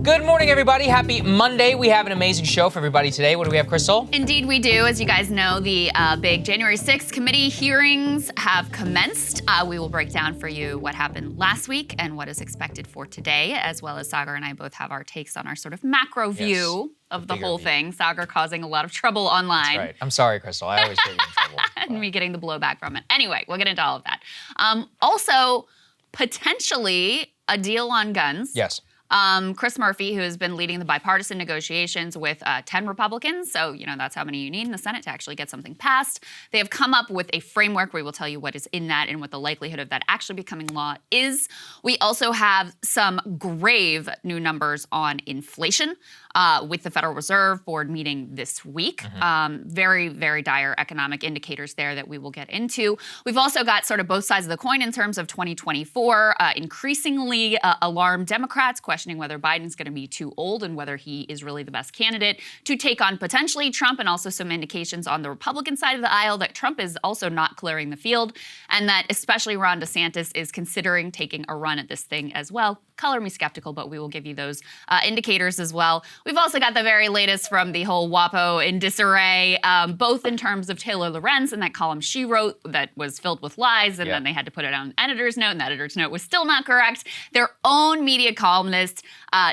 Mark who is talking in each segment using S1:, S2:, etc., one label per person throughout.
S1: Good morning, everybody. Happy Monday. We have an amazing show for everybody today. What do we have, Krystal?
S2: Indeed, we do. As you guys know, the big January 6th committee hearings have commenced. We will break down for you what happened last week and what is expected for today, as well as Saagar and I both have our takes on our sort of macro view of the whole thing. Saagar causing a lot of trouble online.
S1: That's right. I'm sorry, Krystal. I always get you in trouble.
S2: And me getting the blowback from it. Anyway, we'll get into all of that. Also, potentially a deal on guns.
S1: Yes.
S2: Chris Murphy, who has been leading the bipartisan negotiations with 10 Republicans, so that's how many you need in the Senate to actually get something passed. They have come up with a framework. We will tell you what is in that and what the likelihood of that actually becoming law is. We also have some grave new numbers on inflation with the Federal Reserve Board meeting this week. Very, very dire economic indicators there that we will get into. We've also got sort of both sides of the coin in terms of 2024. Increasingly alarmed Democrats questioning whether Biden's going to be too old and whether he is really the best candidate to take on potentially Trump, and also some indications on the Republican side of the aisle that Trump is also not clearing the field, and that especially Ron DeSantis is considering taking a run at this thing as well. Color me skeptical, but we will give you those indicators as well. We've also got the very latest from the whole WAPO in disarray, both in terms of Taylor Lorenz and that column she wrote that was filled with lies, and then they had to put it on an editor's note, and the editor's note was still not correct. Their own media columnist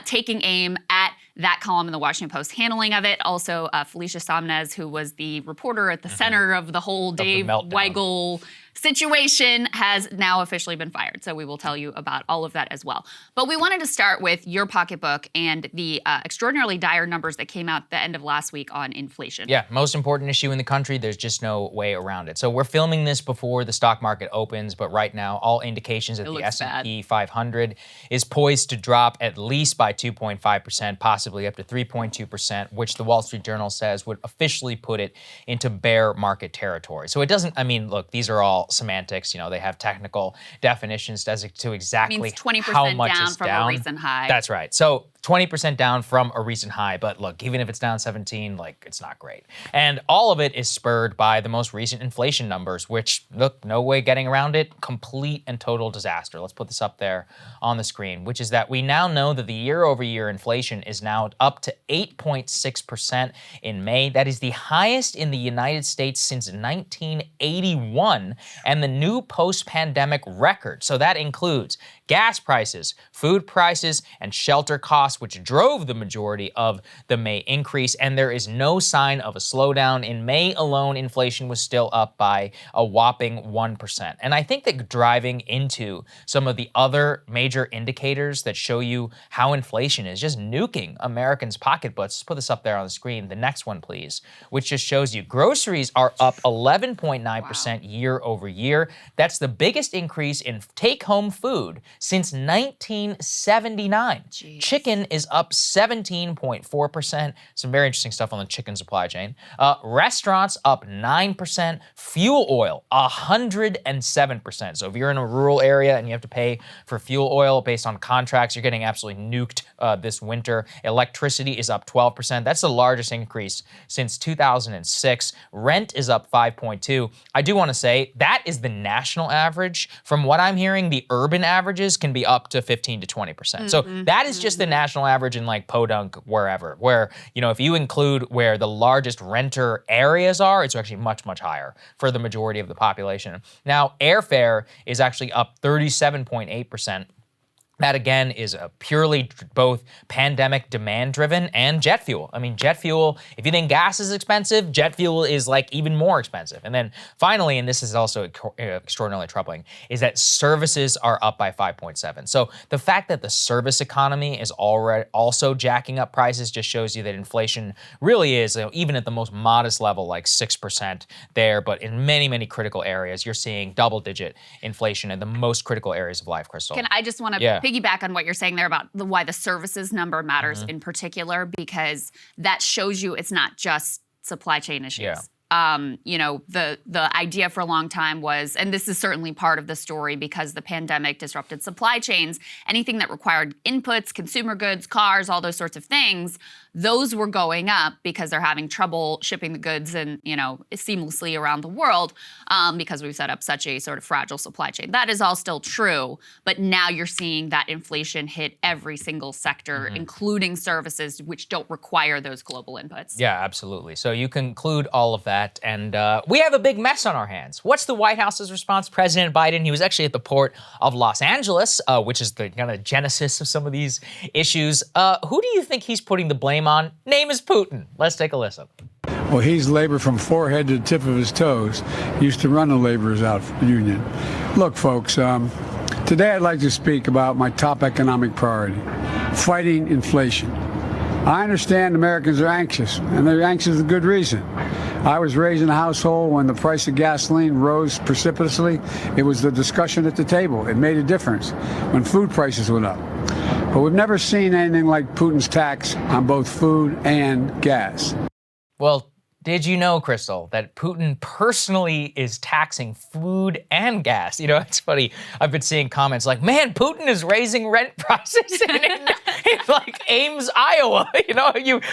S2: taking aim at that column in the Washington Post handling of it. Also, Felicia Somnez, who was the reporter at the center of the whole Dave Weigel situation, has now officially been fired. So we will tell you about all of that as well. But we wanted to start with your pocketbook and the extraordinarily dire numbers that came out the end of last week on inflation.
S1: Yeah, most important issue in the country. There's just no way around it. So we're filming this before the stock market opens, but right now all indications that the S&P 500 is poised to drop at least by 2.5%, possibly up to 3.2%, which the Wall Street Journal says would officially put it into bear market territory. So it doesn't, look, these are all semantics. They have technical definitions as to exactly
S2: means 20%
S1: how much
S2: down
S1: is
S2: from
S1: down.
S2: a recent high.
S1: That's right. So 20% down from a recent high, but look, even if it's down 17, it's not great. And all of it is spurred by the most recent inflation numbers, which, look, no way getting around it, complete and total disaster. Let's put this up there on the screen, which is that we now know that the year-over-year inflation is now up to 8.6% in May. That is the highest in the United States since 1981 and the new post-pandemic record. So that includes gas prices, food prices, and shelter costs, which drove the majority of the May increase, and there is no sign of a slowdown. In May alone, inflation was still up by a whopping 1%. And I think that driving into some of the other major indicators that show you how inflation is just nuking Americans' pocketbooks. Let's put this up there on the screen. The next one, please, which just shows you groceries are up 11.9% year over year. That's the biggest increase in take-home food since 1979.
S2: Jeez.
S1: Chicken is up 17.4%. Some very interesting stuff on the chicken supply chain. Restaurants up 9%. Fuel oil 107%. So if you're in a rural area and you have to pay for fuel oil based on contracts, you're getting absolutely nuked this winter. Electricity is up 12%. That's the largest increase since 2006. Rent is up 5.2%. I do want to say that is the national average. From what I'm hearing, the urban averages can be up to 15 to 20%. So that is just the national average in Podunk, wherever, where, if you include where the largest renter areas are, it's actually much, much higher for the majority of the population. Now, airfare is actually up 37.8%. That, again, is purely both pandemic demand-driven and jet fuel. Jet fuel, if you think gas is expensive, jet fuel is even more expensive. And then finally, and this is also extraordinarily troubling, is that services are up by 5.7%. So the fact that the service economy is already also jacking up prices just shows you that inflation really is, even at the most modest level, 6% there. But in many, many critical areas, you're seeing double-digit inflation in the most critical areas of life, Krystal.
S2: I just want to piggyback on what you're saying there about why the services number matters in particular, because that shows you it's not just supply chain issues. the idea for a long time was, and this is certainly part of the story because the pandemic disrupted supply chains, anything that required inputs, consumer goods, cars, all those sorts of things, those were going up because they're having trouble shipping the goods and, seamlessly around the world because we've set up such a sort of fragile supply chain. That is all still true, but now you're seeing that inflation hit every single sector, including services, which don't require those global inputs.
S1: Yeah, absolutely. So you conclude all of that, and we have a big mess on our hands. What's the White House's response? President Biden, he was actually at the port of Los Angeles, which is the kind of genesis of some of these issues. Who do you think he's putting the blame on? Name is Putin. Let's take a listen.
S3: Well, he's labor from forehead to the tip of his toes. He used to run the laborers' out union. Look, folks, today I'd like to speak about my top economic priority, fighting inflation. I understand Americans are anxious, and they're anxious for good reason. I was raised in a household when the price of gasoline rose precipitously. It was the discussion at the table. It made a difference when food prices went up. But we've never seen anything like Putin's tax on both food and gas.
S1: Well, did you know, Krystal, that Putin personally is taxing food and gas? It's funny. I've been seeing comments like, man, Putin is raising rent prices in like Ames, Iowa.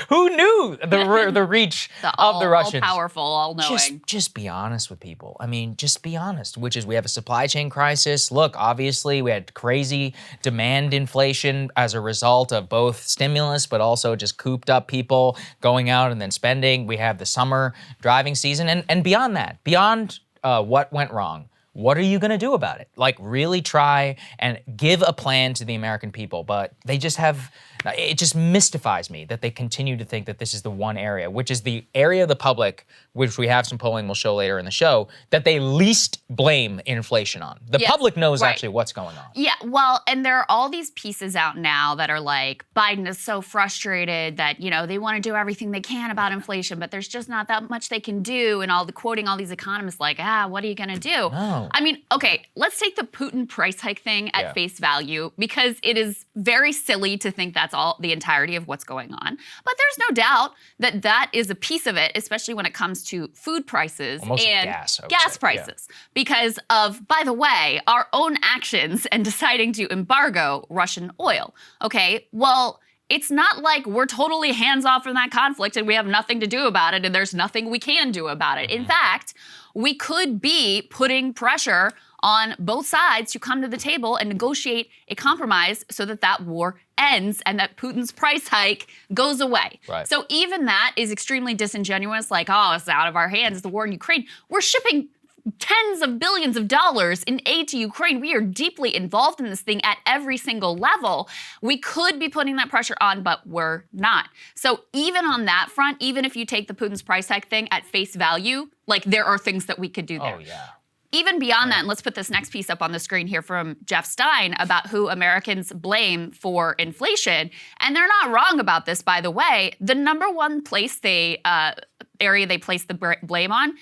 S1: Who knew the reach of the Russians?
S2: All powerful, all knowing.
S1: Just be honest with people. Just be honest, which is we have a supply chain crisis. Look, obviously we had crazy demand inflation as a result of both stimulus, but also just cooped up people going out and then spending. We have the summer driving season, and beyond that, beyond what went wrong, what are you going to do about it? Like, really try and give a plan to the American people, but they just have, it just mystifies me that they continue to think that this is the one area, which is the area of the public, which we have some polling we'll show later in the show, that they least blame inflation on. The public knows actually what's going on.
S2: Yeah, well, and there are all these pieces out now that are like, Biden is so frustrated that, they want to do everything they can about inflation, but there's just not that much they can do, and quoting all these economists like, what are you going to do?
S1: No.
S2: Okay, let's take the Putin price hike thing at face value, because it is very silly to think that's all the entirety of what's going on. But there's no doubt that that is a piece of it, especially when it comes to food prices and gas prices. Yeah. Because of, by the way, our own actions and deciding to embargo Russian oil. Okay, well, it's not like we're totally hands off from that conflict and we have nothing to do about it and there's nothing we can do about it. In fact, we could be putting pressure on both sides to come to the table and negotiate a compromise so that that war ends and that Putin's price hike goes away.
S1: Right.
S2: So even that is extremely disingenuous, like, it's out of our hands, it's the war in Ukraine. We're shipping tens of billions of dollars in aid to Ukraine. We are deeply involved in this thing at every single level. We could be putting that pressure on, but we're not. So even on that front, even if you take the Putin's price hike thing at face value, like, there are things that we could do there.
S1: Oh, yeah.
S2: Even beyond that, and let's put this next piece up on the screen here from Jeff Stein about who Americans blame for inflation. And they're not wrong about this, by the way. The number one place area they place the blame on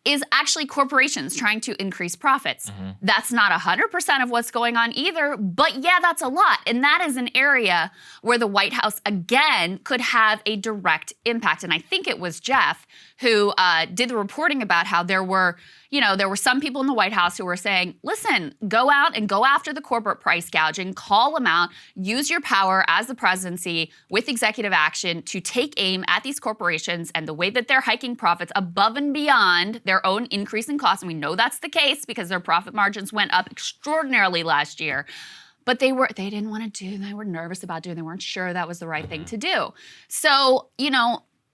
S2: is actually corporations trying to increase profits. That's not 100% of what's going on either, but yeah, that's a lot. And that is an area where the White House, again, could have a direct impact. And I think it was Jeff who did the reporting about how there were some people in the White House who were saying, listen, go out and go after the corporate price gouging, call them out, use your power as the presidency with executive action to take aim at these corporations and the way that they're hiking profits above and beyond their own increase in costs. And we know that's the case because their profit margins went up extraordinarily last year. But they didn't want to they were nervous about doing, they weren't sure that was the right thing to do. So,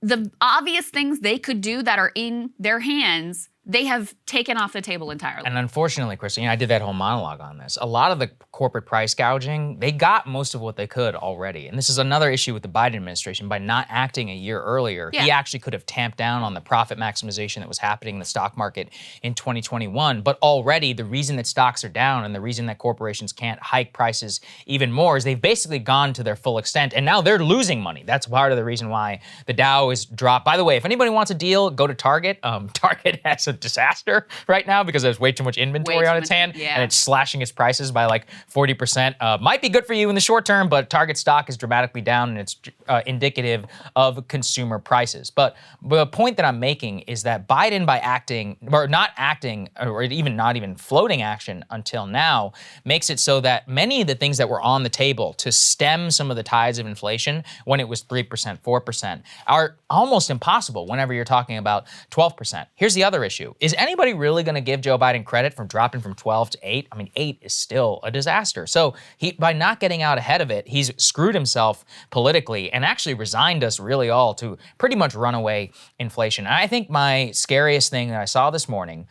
S2: the obvious things they could do that are in their hands, they have taken off the table entirely.
S1: And unfortunately, Krystal, I did that whole monologue on this. A lot of the corporate price gouging, they got most of what they could already. And this is another issue with the Biden administration. By not acting a year earlier, he actually could have tamped down on the profit maximization that was happening in the stock market in 2021. But already, the reason that stocks are down and the reason that corporations can't hike prices even more is they've basically gone to their full extent. And now they're losing money. That's part of the reason why the Dow is dropped. By the way, if anybody wants a deal, go to Target. Target has a disaster right now because there's way too much inventory
S2: Way
S1: on
S2: too
S1: its
S2: much,
S1: hand,
S2: yeah.
S1: and it's slashing its prices by like 40%. Might be good for you in the short term, but Target stock is dramatically down, and it's indicative of consumer prices. But the point that I'm making is that Biden, by acting, or not acting, or even not even floating action until now, makes it so that many of the things that were on the table to stem some of the tides of inflation when it was 3%, 4%, are almost impossible whenever you're talking about 12%. Here's the other issue. Is anybody really going to give Joe Biden credit for dropping from 12 to 8? I mean, 8 is still a disaster. So by not getting out ahead of it, he's screwed himself politically and actually resigned us really all to pretty much runaway inflation. And I think my scariest thing that I saw this morning,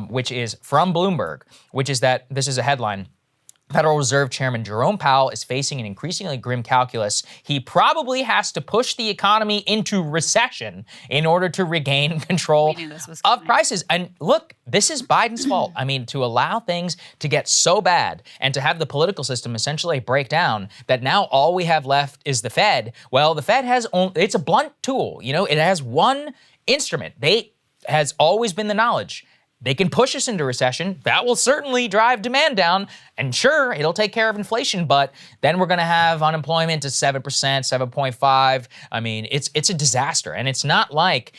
S1: which is from Bloomberg, which is that this is a headline. Federal Reserve Chairman Jerome Powell is facing an increasingly grim calculus. He probably has to push the economy into recession in order to regain control of prices. And look, this is Biden's fault. I mean, to allow things to get so bad and to have the political system essentially break down that now all we have left is the Fed. Well, the Fed it's a blunt tool. You know, it has one instrument. Has always been the knowledge. They can push us into recession. That will certainly drive demand down. And sure, it'll take care of inflation, but then we're going to have unemployment at 7%, 7.5. I mean, it's a disaster. And it's not like,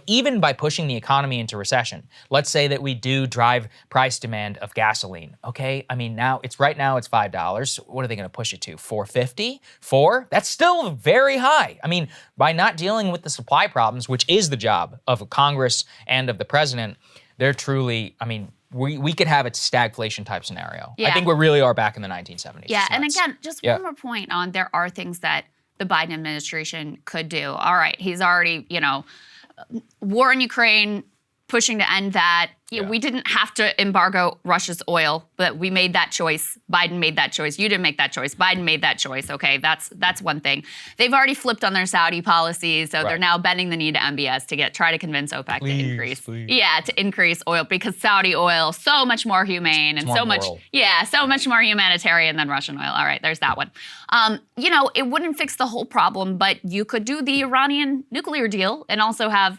S1: even by pushing the economy into recession, let's say that we do drive price demand of gasoline. Okay, I mean, right now it's $5. What are they going to push it to? $4.50? $4? That's still very high. I mean, by not dealing with the supply problems, which is the job of Congress and of the president, they're truly, I mean, we could have a stagflation type scenario.
S2: Yeah.
S1: I think we really are back in the 1970s.
S2: Yeah, and again, just one more point on there are things that the Biden administration could do. All right, he's already, war in Ukraine, pushing to end that. We didn't have to embargo Russia's oil, but we made that choice. Biden made that choice. You didn't make that choice. Biden made that choice. Okay, that's one thing. They've already flipped on their Saudi policy, so they're now bending the knee to MBS to try to convince OPEC to increase. Please. Yeah, to increase oil because Saudi oil so much more humane and so much more humanitarian than Russian oil. All right, there's that one. It wouldn't fix the whole problem, but you could do the Iranian nuclear deal and also have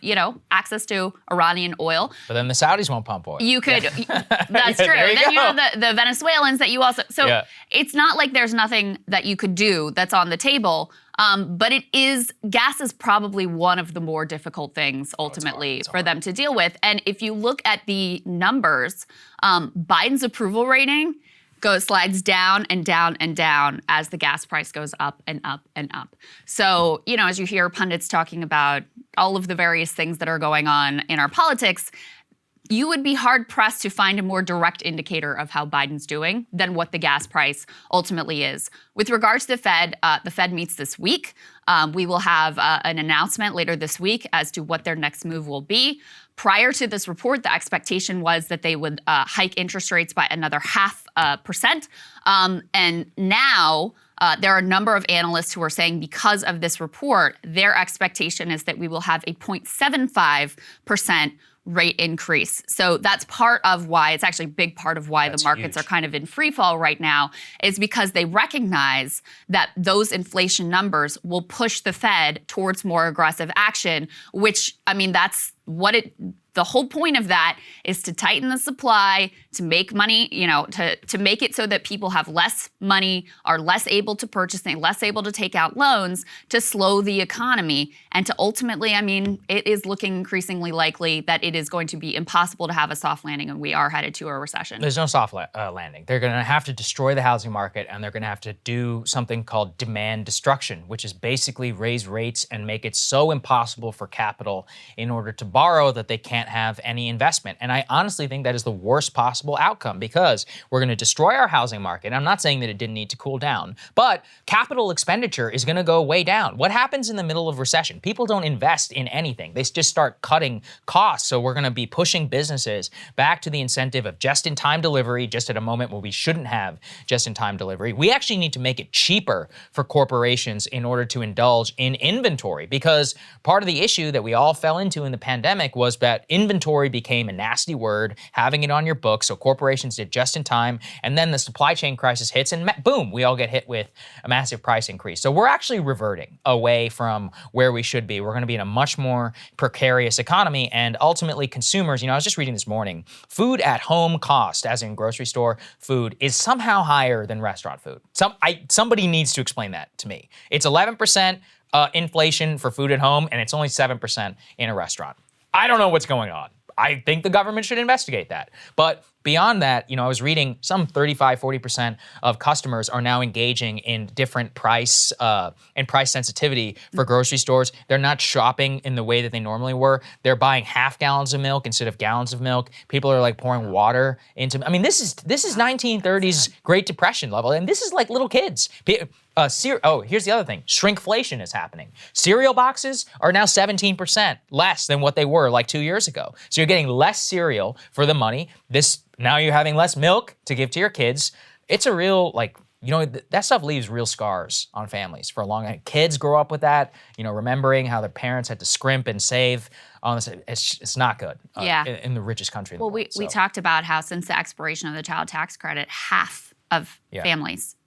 S2: access to Iranian oil.
S1: But then the Saudis won't pump oil.
S2: You could, that's true.
S1: Then
S2: you have the Venezuelans that you also, it's not like there's nothing that you could do that's on the table, but gas is probably one of the more difficult things ultimately for them to deal with. And if you look at the numbers, Biden's approval rating slides down and down and down as the gas price goes up and up and up. So, as you hear pundits talking about all of the various things that are going on in our politics, you would be hard-pressed to find a more direct indicator of how Biden's doing than what the gas price ultimately is. With regards to the Fed meets this week. We will have an announcement later this week as to what their next move will be. Prior to this report, the expectation was that they would hike interest rates by another 0.5%. And now there are a number of analysts who are saying because of this report, their expectation is that we will have a 0.75% rate increase. So that's part of why, it's actually a big part of why the markets are kind of in free fall right now, is because they recognize that those inflation numbers will push the Fed towards more aggressive action, which, I mean, that's what the whole point of that is to tighten the supply, to make money, to make it so that people have less money, are less able to purchase things, less able to take out loans, to slow the economy. And to ultimately, I mean, it is looking increasingly likely that it is going to be impossible to have a soft landing and we are headed to a recession.
S1: There's no soft landing. They're going to have to destroy the housing market and they're going to have to do something called demand destruction, which is basically raise rates and make it so impossible for capital in order to borrow that they can't have any investment. And I honestly think that is the worst possible outcome because we're going to destroy our housing market. I'm not saying that it didn't need to cool down, but capital expenditure is going to go way down. What happens in the middle of recession? People don't invest in anything. They just start cutting costs. So we're going to be pushing businesses back to the incentive of just-in-time delivery, just at a moment where we shouldn't have just-in-time delivery. We actually need to make it cheaper for corporations in order to indulge in inventory because part of the issue that we all fell into in the pandemic was that inventory became a nasty word, having it on your books, so corporations did just in time, and then the supply chain crisis hits, and boom, we all get hit with a massive price increase. So we're actually reverting away from where we should be. We're going to be in a much more precarious economy, and ultimately consumers, I was just reading this morning, food at home cost, as in grocery store food, is somehow higher than restaurant food. Somebody needs to explain that to me. It's 11% inflation for food at home, and it's only 7% in a restaurant. I don't know what's going on. I think the government should investigate that. But beyond that, I was reading some 35-40% of customers are now engaging in different price and price sensitivity for grocery stores. They're not shopping in the way that they normally were. They're buying half gallons of milk instead of gallons of milk. People are like pouring water into. This is 1930s Great Depression level, and this is like little kids. Here's the other thing. Shrinkflation is happening. Cereal boxes are now 17% less than what they were like 2 years ago. So you're getting less cereal for the money. Now you're having less milk to give to your kids. It's a real, that stuff leaves real scars on families for a long time. Kids grow up with that, remembering how their parents had to scrimp and save on this. It's not good in the richest country in the world.
S2: We talked about how since the expiration of the child tax credit, half of families,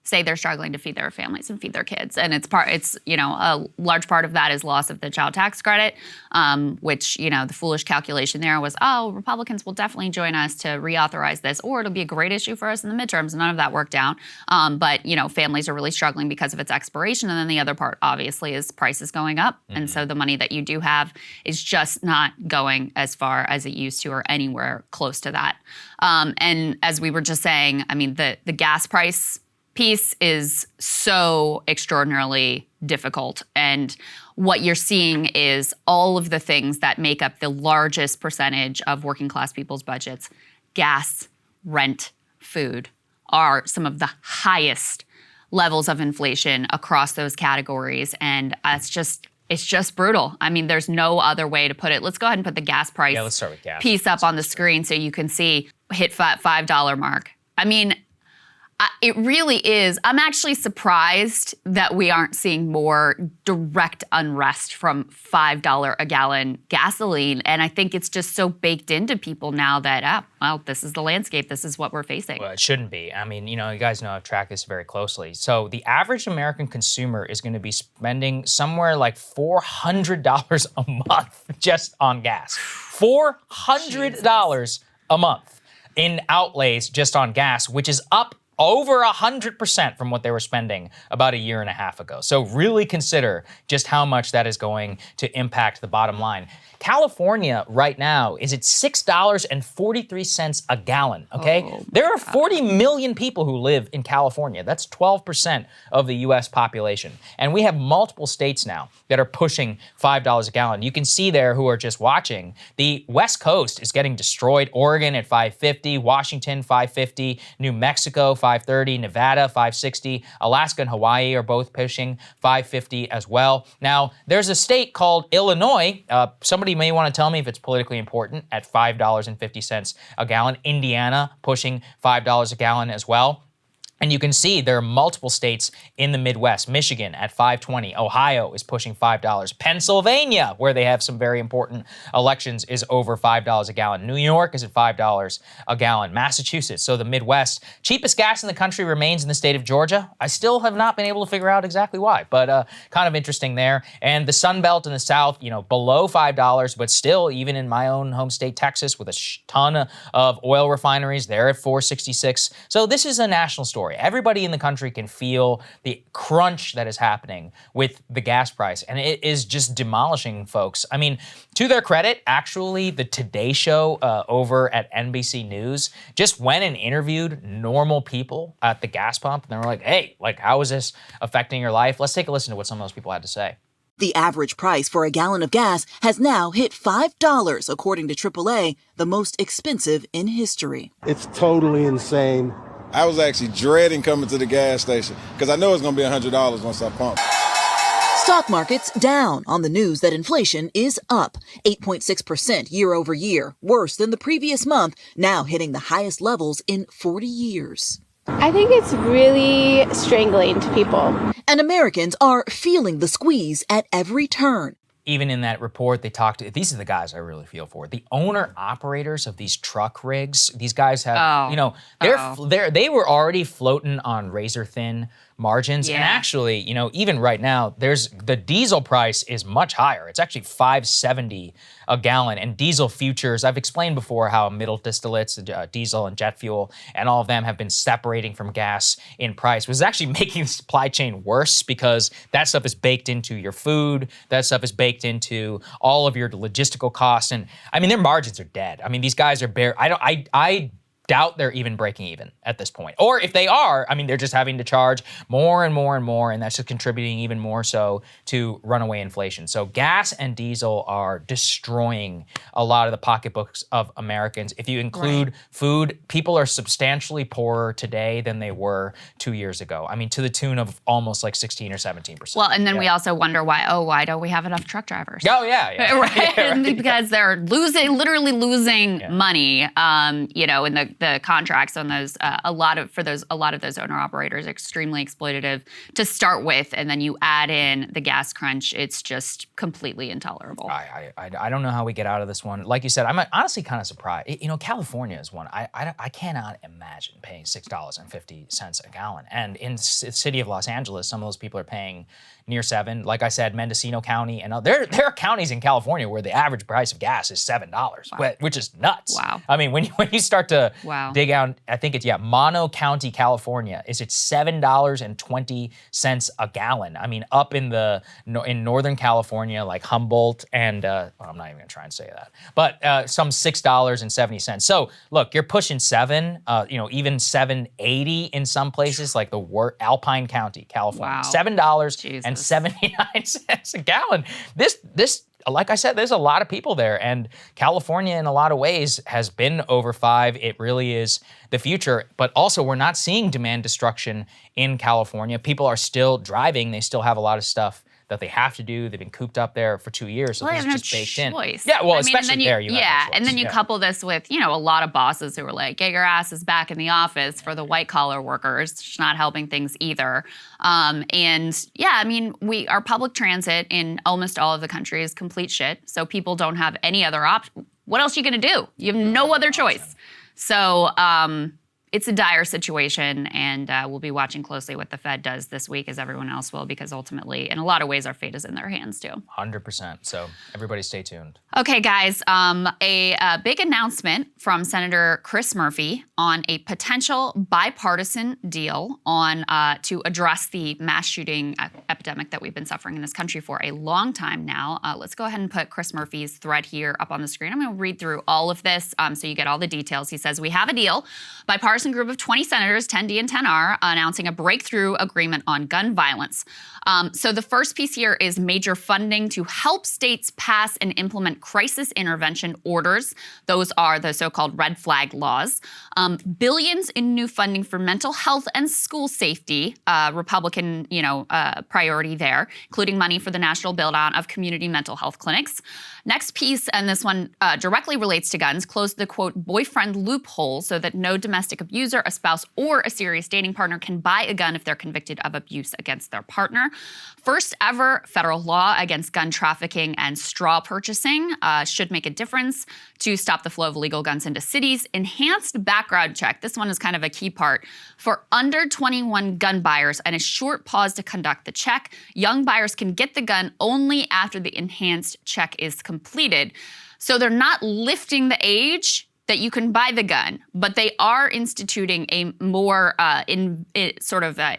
S2: say they're struggling to feed their families and feed their kids. And a large part of that is loss of the child tax credit, which, the foolish calculation there was, Republicans will definitely join us to reauthorize this, or it'll be a great issue for us in the midterms. None of that worked out. But families are really struggling because of its expiration. And then the other part, obviously, is prices going up. Mm-hmm. And so the money that you do have is just not going as far as it used to or anywhere close to that. And as we were just saying, the gas price piece is so extraordinarily difficult. And what you're seeing is all of the things that make up the largest percentage of working class people's budgets, gas, rent, food, are some of the highest levels of inflation across those categories. And it's just brutal. There's no other way to put it. Let's go ahead and put the gas price
S1: let's start with gas.
S2: Piece up on the screen so you can see hit $5 mark. It really is. I'm actually surprised that we aren't seeing more direct unrest from $5 a gallon gasoline. And I think it's just so baked into people now that, this is the landscape. This is what we're facing. Well,
S1: it shouldn't be. You guys know I've tracked this very closely. So the average American consumer is going to be spending somewhere like $400 a month just on gas. $400 a month in outlays just on gas, which is up over 100% from what they were spending about a year and a half ago. So really consider just how much that is going to impact the bottom line. California right now is at $6.43 a gallon, okay? There are 40 million people who live in California. That's 12% of the US population. And we have multiple states now that are pushing $5 a gallon. You can see there who are just watching, the West Coast is getting destroyed. Oregon at $5.50, Washington $5.50, New Mexico $5.30, Nevada $5.60, Alaska and Hawaii are both pushing $5.50 as well. Now, there's a state called Illinois. Somebody may want to tell me if it's politically important at $5.50 a gallon. Indiana pushing $5 a gallon as well. And you can see there are multiple states in the Midwest. Michigan at $5.20. Ohio is pushing $5. Pennsylvania, where they have some very important elections, is over $5 a gallon. New York is at $5 a gallon. Massachusetts, so the Midwest. Cheapest gas in the country remains in the state of Georgia. I still have not been able to figure out exactly why, but kind of interesting there. And the Sun Belt in the South, below $5, but still, even in my own home state, Texas, with a ton of oil refineries, they're at $4.66. So this is a national story. Everybody in the country can feel the crunch that is happening with the gas price, and it is just demolishing folks. To their credit, actually, the Today Show over at NBC News just went and interviewed normal people at the gas pump, and they were like, hey, how is this affecting your life? Let's take a listen to what some of those people had to say.
S4: The average price for a gallon of gas has now hit $5, according to AAA, the most expensive in history.
S5: It's totally insane.
S6: I was actually dreading coming to the gas station because I know it's going to be $100 once I pump.
S4: Stock markets down on the news that inflation is up 8.6% year over year, worse than the previous month, now hitting the highest levels in 40 years.
S7: I think it's really strangling to people.
S4: And Americans are feeling the squeeze at every turn.
S1: even in that report, they talked to, these are the guys I really feel for. The owner operators of these truck rigs, these guys have, they were already floating on razor thin margins.
S2: Yeah.
S1: And actually, even right now, the diesel price is much higher. It's actually $5.70 a gallon. And diesel futures, I've explained before how middle distillates, diesel and jet fuel, and all of them have been separating from gas in price, which is actually making the supply chain worse because that stuff is baked into your food. That stuff is baked into all of your logistical costs. And I mean, their margins are dead. I mean, these guys are I doubt they're even breaking even at this point. Or if they are, I mean, they're just having to charge more and more and more, and that's just contributing even more so to runaway inflation. So gas and diesel are destroying a lot of the pocketbooks of Americans. If you include food, people are substantially poorer today than they were 2 years ago. I mean, to the tune of almost like 16 or 17%.
S2: Well, and then we also wonder why don't we have enough truck drivers?
S1: Oh, yeah.
S2: Right?
S1: Yeah, right.
S2: Because they're literally losing money, in the contracts on those, a lot of those owner operators, extremely exploitative to start with, and then you add in the gas crunch, it's just completely intolerable.
S1: I don't know how we get out of this one. Like you said, I'm honestly kind of surprised. California is one. I cannot imagine paying $6.50 a gallon. And in the city of Los Angeles, some of those people are paying near $7. Like I said, Mendocino County, and there are counties in California where the average price of gas is $7, which is nuts.
S2: Wow.
S1: I mean, when you start to dig out, I think it's Mono County, California, is it $7.20 a gallon. I mean, up in Northern California, like Humboldt, and I'm not even gonna try and say that, but some $6.70. So look, you're pushing $7, even $7.80 in some places, like the Alpine County, California,
S2: Wow.
S1: $7.79 a gallon. This, like I said, there's a lot of people there, and California in a lot of ways has been over $5. It really is the future, but also we're not seeing demand destruction in California. People are still driving. They still have a lot of stuff that they have to do. They've been cooped up there for 2 years, so
S2: Well,
S1: this
S2: they
S1: is
S2: have
S1: just
S2: no
S1: baked
S2: choice.
S1: in. Yeah, well,
S2: I mean,
S1: especially there you have no choice.
S2: and then you couple this with, a lot of bosses who are like, get your asses back in the office for the white collar workers, which is not helping things either. Our public transit in almost all of the country is complete shit, so people don't have any other option. What else are you gonna do? You have no other choice. So, it's a dire situation, and we'll be watching closely what the Fed does this week, as everyone else will, because ultimately, in a lot of ways, our fate is in their hands too.
S1: 100%. So everybody stay tuned.
S2: Okay, guys, a big announcement from Senator Chris Murphy on a potential bipartisan deal on to address the mass shooting epidemic that we've been suffering in this country for a long time now. Let's go ahead and put Chris Murphy's thread here up on the screen. I'm going to read through all of this so you get all the details. He says, we have a deal. Bipartisan group of 20 senators, 10D and 10R, announcing a breakthrough agreement on gun violence. So the first piece here is major funding to help states pass and implement crisis intervention orders. Those are the so-called red flag laws. Billions in new funding for mental health and school safety, Republican, priority there, including money for the national build-out of community mental health clinics. Next piece, and this one directly relates to guns, close the, quote, boyfriend loophole so that no domestic abuser, a spouse, or a serious dating partner can buy a gun if they're convicted of abuse against their partner. First ever federal law against gun trafficking and straw purchasing should make a difference to stop the flow of illegal guns into cities. Enhanced background check. This one is kind of a key part. For under 21 gun buyers and a short pause to conduct the check, young buyers can get the gun only after the enhanced check is completed. So they're not lifting the age that you can buy the gun, but they are instituting a more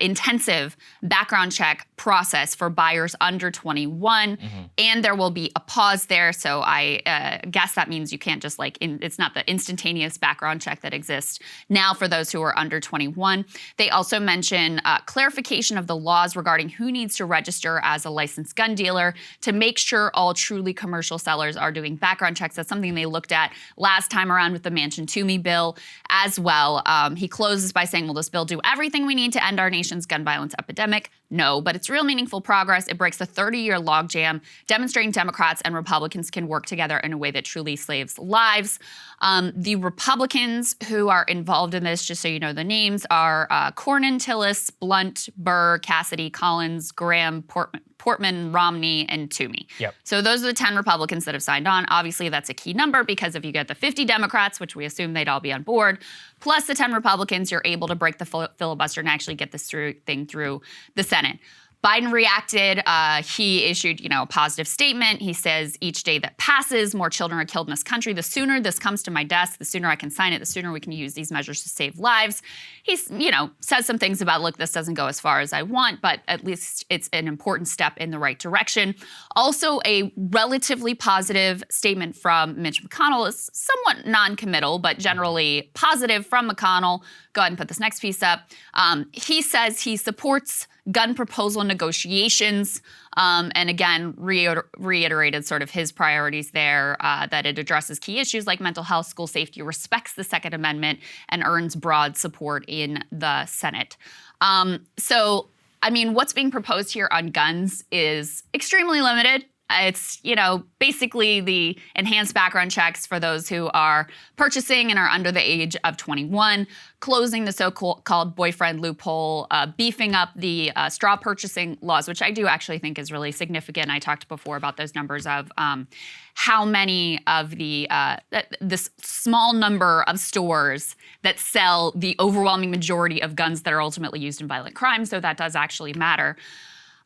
S2: intensive background check process for buyers under 21, and there will be a pause there. So I guess that means you can't just it's not the instantaneous background check that exists now for those who are under 21. They also mention clarification of the laws regarding who needs to register as a licensed gun dealer to make sure all truly commercial sellers are doing background checks. That's something they looked at last time around with the Manchin Toomey bill as well. He closes by saying, will this bill do everything we need to end our nation's gun violence epidemic? No, but it's real meaningful progress. It breaks a 30-year logjam, demonstrating Democrats and Republicans can work together in a way that truly saves lives. The Republicans who are involved in this, just so you know the names, are Cornyn, Tillis, Blunt, Burr, Cassidy, Collins, Graham, Portman, Romney, and Toomey.
S1: Yep.
S2: So those are the 10 Republicans that have signed on. Obviously, that's a key number because if you get the 50 Democrats, which we assume they'd all be on board, plus the 10 Republicans, you're able to break the filibuster and actually get this thing through the Senate. Biden reacted. He issued, a positive statement. He says, each day that passes, more children are killed in this country. The sooner this comes to my desk, the sooner I can sign it, the sooner we can use these measures to save lives. He's, says some things about, look, this doesn't go as far as I want, but at least it's an important step in the right direction. Also, a relatively positive statement from Mitch McConnell is somewhat non-committal, but generally positive from McConnell. Go ahead and put this next piece up. He says he supports gun proposal negotiations, and again, reiterated sort of his priorities there, that it addresses key issues like mental health, school safety, respects the Second Amendment, and earns broad support in the Senate. What's being proposed here on guns is extremely limited. It's, basically the enhanced background checks for those who are purchasing and are under the age of 21, closing the so-called boyfriend loophole, beefing up the straw purchasing laws, which I do actually think is really significant. I talked before about those numbers of how many of this small number of stores that sell the overwhelming majority of guns that are ultimately used in violent crime. So that does actually matter.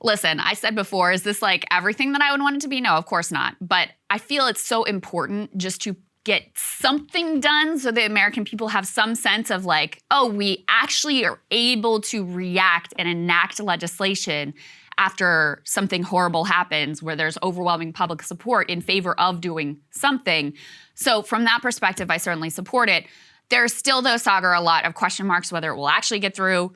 S2: Listen, I said before, is this like everything that I would want it to be? No, of course not. But I feel it's so important just to get something done so the American people have some sense of like, oh, we actually are able to react and enact legislation after something horrible happens where there's overwhelming public support in favor of doing something. So from that perspective, I certainly support it. There's still, though, Saagar, a lot of question marks whether it will actually get through.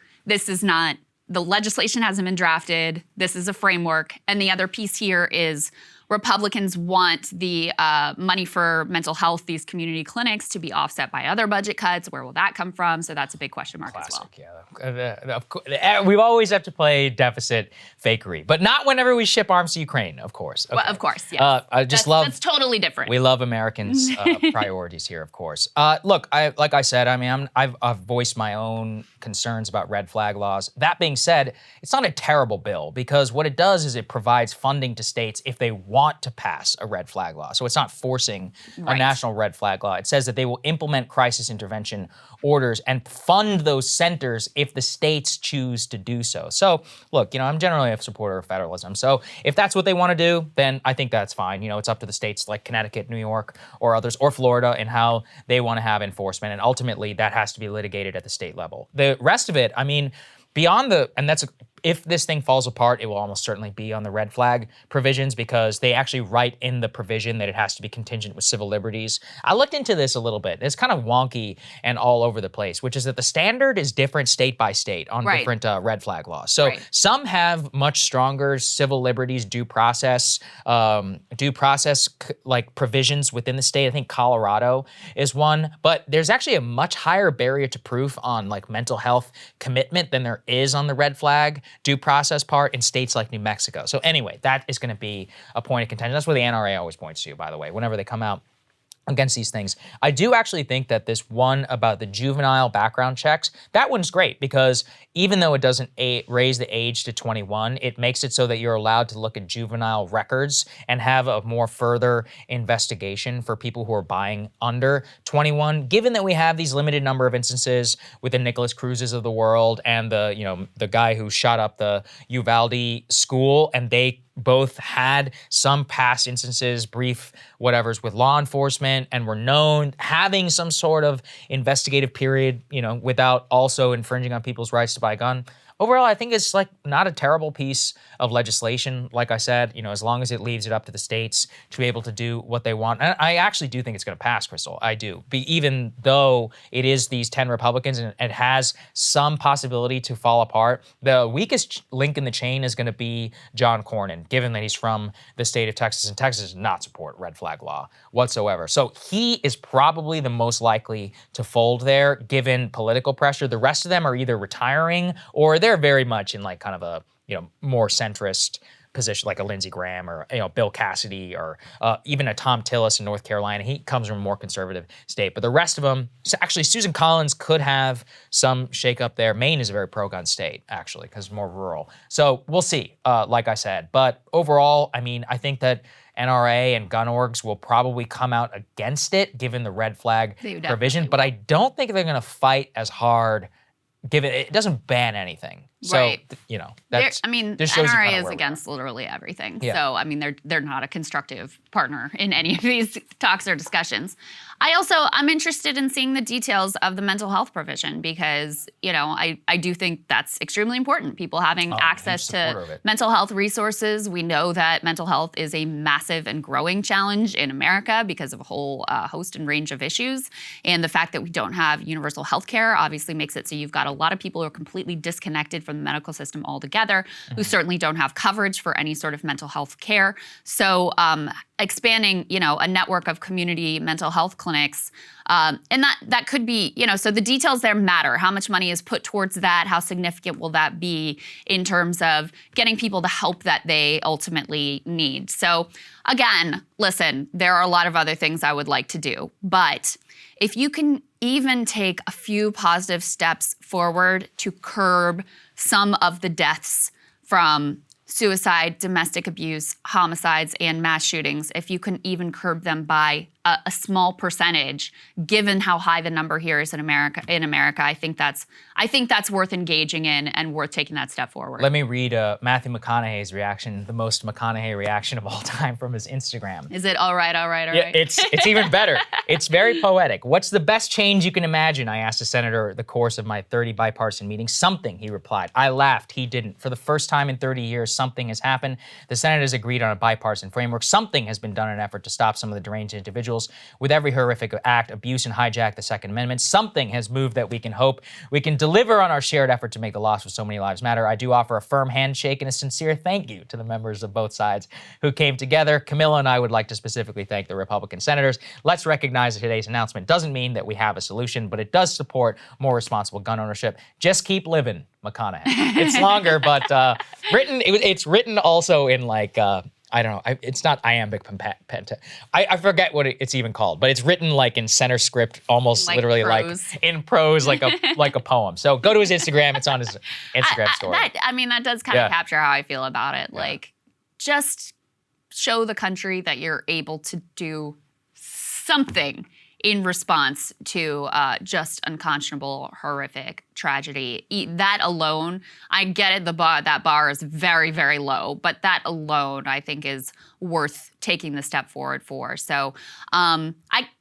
S2: The legislation hasn't been drafted. This is a framework. And the other piece here is Republicans want the money for mental health, these community clinics, to be offset by other budget cuts. Where will that come from? So that's a big question mark as well.
S1: Yeah. We always have to play deficit fakery, but not whenever we ship arms to Ukraine, of course. Okay.
S2: Well, of course, yes. That's totally different.
S1: We love Americans' priorities here, of course. Look, like I said, I've voiced my own concerns about red flag laws. That being said, it's not a terrible bill because what it does is it provides funding to states if they want to pass a red flag law. So it's not forcing a national red flag law. It says that they will implement crisis intervention orders and fund those centers if the states choose to do so. So look, I'm generally a supporter of federalism. So if that's what they want to do, then I think that's fine. It's up to the states like Connecticut, New York, or others, or Florida, and how they want to have enforcement. And ultimately, that has to be litigated at the state level. The rest of it, if this thing falls apart, it will almost certainly be on the red flag provisions because they actually write in the provision that it has to be contingent with civil liberties. I looked into this a little bit. It's kind of wonky and all over the place, which is that the standard is different state by state on different red flag laws. So some have much stronger civil liberties, due process like provisions within the state. I think Colorado is one, but there's actually a much higher barrier to proof on like mental health commitment than there is on the red flag due process part in states like New Mexico. So anyway, that is going to be a point of contention. That's where the NRA always points to, by the way, whenever they come out against these things. I do actually think that this one about the juvenile background checks, that one's great because even though it doesn't raise the age to 21, it makes it so that you're allowed to look at juvenile records and have a more further investigation for people who are buying under 21. Given that we have these limited number of instances with the Nicholas Cruzes of the world and the guy who shot up the Uvalde school, and they both had some past instances, brief whatevers with law enforcement and were known having some sort of investigative period, without also infringing on people's rights to buy a gun. Overall, I think it's like not a terrible piece of legislation. Like I said, as long as it leaves it up to the states to be able to do what they want. And I actually do think it's going to pass, Krystal. I do. Even though it is these 10 Republicans and it has some possibility to fall apart, the weakest link in the chain is going to be John Cornyn, given that he's from the state of Texas, and Texas does not support red flag law whatsoever. So he is probably the most likely to fold there, given political pressure. The rest of them are either retiring or they're very much in like kind of a more centrist position, like a Lindsey Graham or Bill Cassidy or even a Tom Tillis in North Carolina. He comes from a more conservative state. But the rest of them, so actually Susan Collins could have some shakeup there. Maine is a very pro-gun state, actually, because it's more rural. So we'll see, like I said. But overall, I mean, I think that NRA and gun orgs will probably come out against it, given the red flag provision. But I don't think they're going to fight as hard, given it doesn't ban anything. So,
S2: right.
S1: That's,
S2: NRA is against literally everything. Yeah. So, I mean, they're not a constructive partner in any of these talks or discussions. I'm interested in seeing the details of the mental health provision because, I do think that's extremely important. People having access to mental health resources. We know that mental health is a massive and growing challenge in America because of a whole host and range of issues. And the fact that we don't have universal health care obviously makes it so you've got a lot of people who are completely disconnected from the medical system altogether, who certainly don't have coverage for any sort of mental health care. So expanding, a network of community mental health clinics, and that could be, so the details there matter. How much money is put towards that? How significant will that be in terms of getting people the help that they ultimately need? So again, listen, there are a lot of other things I would like to do, but if you can even take a few positive steps forward to curb some of the deaths from suicide, domestic abuse, homicides, and mass shootings, if you can even curb them by a small percentage, given how high the number here is in America, I think that's worth engaging in and worth taking that step forward.
S1: Let me read Matthew McConaughey's reaction, the most McConaughey reaction of all time, from his Instagram.
S2: Is it all right?
S1: Yeah, it's even better. It's very poetic. What's the best change you can imagine? I asked the senator the course of my 30 bipartisan meetings. Something, he replied. I laughed. He didn't. For the first time in 30 years, something has happened. The Senate has agreed on a bipartisan framework. Something has been done in an effort to stop some of the deranged individuals with every horrific act, abuse, and hijack the Second Amendment. Something has moved that we can hope we can deliver on our shared effort to make the loss of so many lives matter. I do offer a firm handshake and a sincere thank you to the members of both sides who came together. Camilla and I would like to specifically thank the Republican senators. Let's recognize that today's announcement doesn't mean that we have a solution, but it does support more responsible gun ownership. Just keep living, McConaughey. It's longer, but it's written also in like, I don't know. It's not iambic penta. I forget what it's even called, but it's written like in center script, almost like literally prose. Like in prose, like a poem. So go to his Instagram. It's on his Instagram story.
S2: That does kind of capture how I feel about it. Yeah. Like, just show the country that you're able to do something in response to just unconscionable, horrific tragedy. That alone, I get it, that bar is very, very low, but that alone, I think, is worth taking the step forward for. So I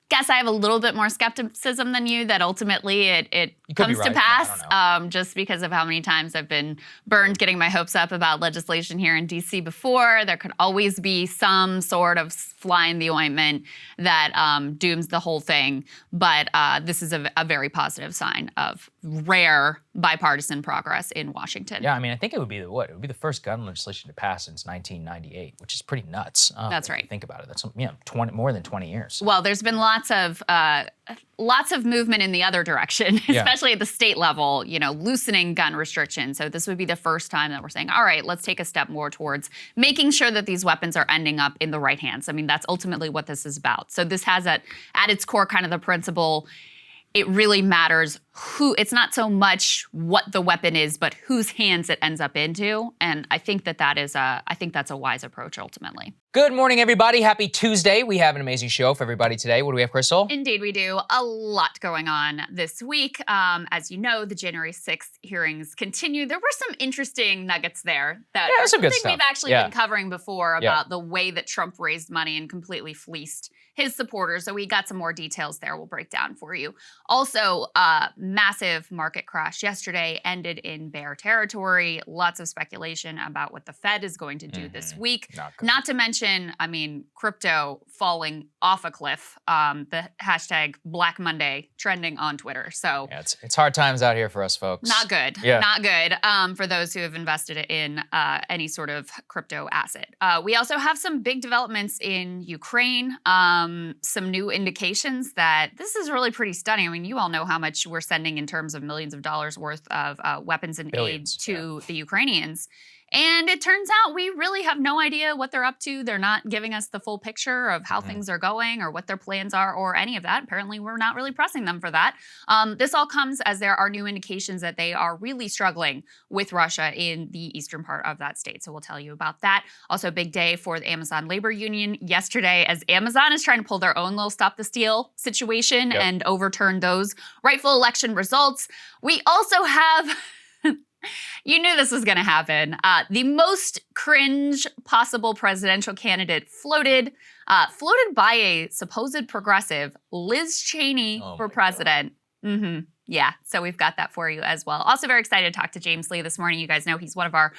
S2: guess I have a little bit more skepticism than you that ultimately it comes to pass, just because of how many times I've been burned getting my hopes up about legislation here in D.C. before. There could always be some sort of fly in the ointment that dooms the whole thing. But this is a very positive sign of rare bipartisan progress in Washington.
S1: Yeah, I think it would be it would be the first gun legislation to pass since 1998, which is pretty nuts.
S2: That's right.
S1: Think about it. That's more than 20 years.
S2: Well, there's been lots of movement in the other direction, especially at the state level, loosening gun restrictions. So this would be the first time that we're saying, all right, let's take a step more towards making sure that these weapons are ending up in the right hands. That's ultimately what this is about. So this has at its core kind of the principle, it really matters it's not so much what the weapon is, but whose hands it ends up into. And I think that's a wise approach ultimately.
S1: Good morning, everybody. Happy Tuesday. We have an amazing show for everybody today. What do we have, Krystal?
S2: Indeed, we do. A lot going on this week. As you know, the January 6th hearings continue. There were some interesting nuggets there that are
S1: some good
S2: something
S1: stuff.
S2: We've actually been covering before about the way that Trump raised money and completely fleeced his supporters. So we got some more details there we'll break down for you. Also, massive market crash yesterday ended in bear territory. Lots of speculation about what the Fed is going to do this week. Not to mention, crypto falling off a cliff. The hashtag Black Monday trending on Twitter. So
S1: yeah, it's hard times out here for us folks.
S2: Not good. Yeah. Not good for those who have invested in any sort of crypto asset. We also have some big developments in Ukraine. Some new indications that this is really pretty stunning. You all know how much we're sending in terms of millions of dollars worth of weapons and aid to the Ukrainians. And it turns out we really have no idea what they're up to. They're not giving us the full picture of how things are going or what their plans are or any of that. Apparently, we're not really pressing them for that. This all comes as there are new indications that they are really struggling with Russia in the eastern part of that state. So we'll tell you about that. Also, a big day for the Amazon labor union yesterday as Amazon is trying to pull their own little stop the steal situation and overturn those rightful election results. We also have... You knew this was going to happen. The most cringe possible presidential candidate floated by a supposed progressive, Liz Cheney, for president. Yeah, so we've got that for you as well. Also very excited to talk to James Lee this morning. You guys know he's one of our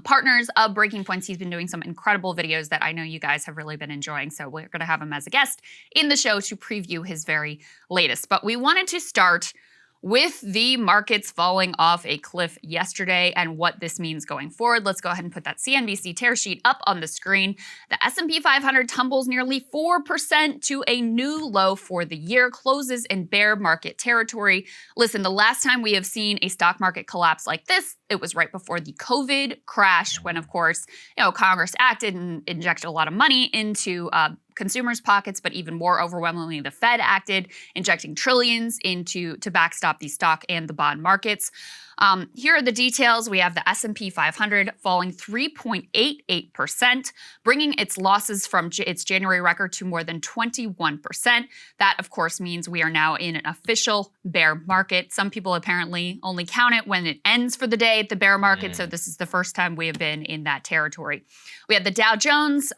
S2: partners of Breaking Points. He's been doing some incredible videos that I know you guys have really been enjoying. So we're going to have him as a guest in the show to preview his very latest. But we wanted to start with the markets falling off a cliff yesterday and what this means going forward. Let's go ahead and put that CNBC tear sheet up on the screen. The S&P 500 tumbles nearly 4% to a new low for the year, closes in bear market territory. Listen, the last time we have seen a stock market collapse like this, it was right before the COVID crash when, of course, Congress acted and injected a lot of money into consumers' pockets, but even more overwhelmingly, the Fed acted, injecting trillions to backstop the stock and the bond markets. Here are the details. We have the S&P 500 falling 3.88%, bringing its losses from its January record to more than 21%. That, of course, means we are now in an official bear market. Some people apparently only count it when it ends for the day at the bear market, so this is the first time we have been in that territory. We have the Dow Jones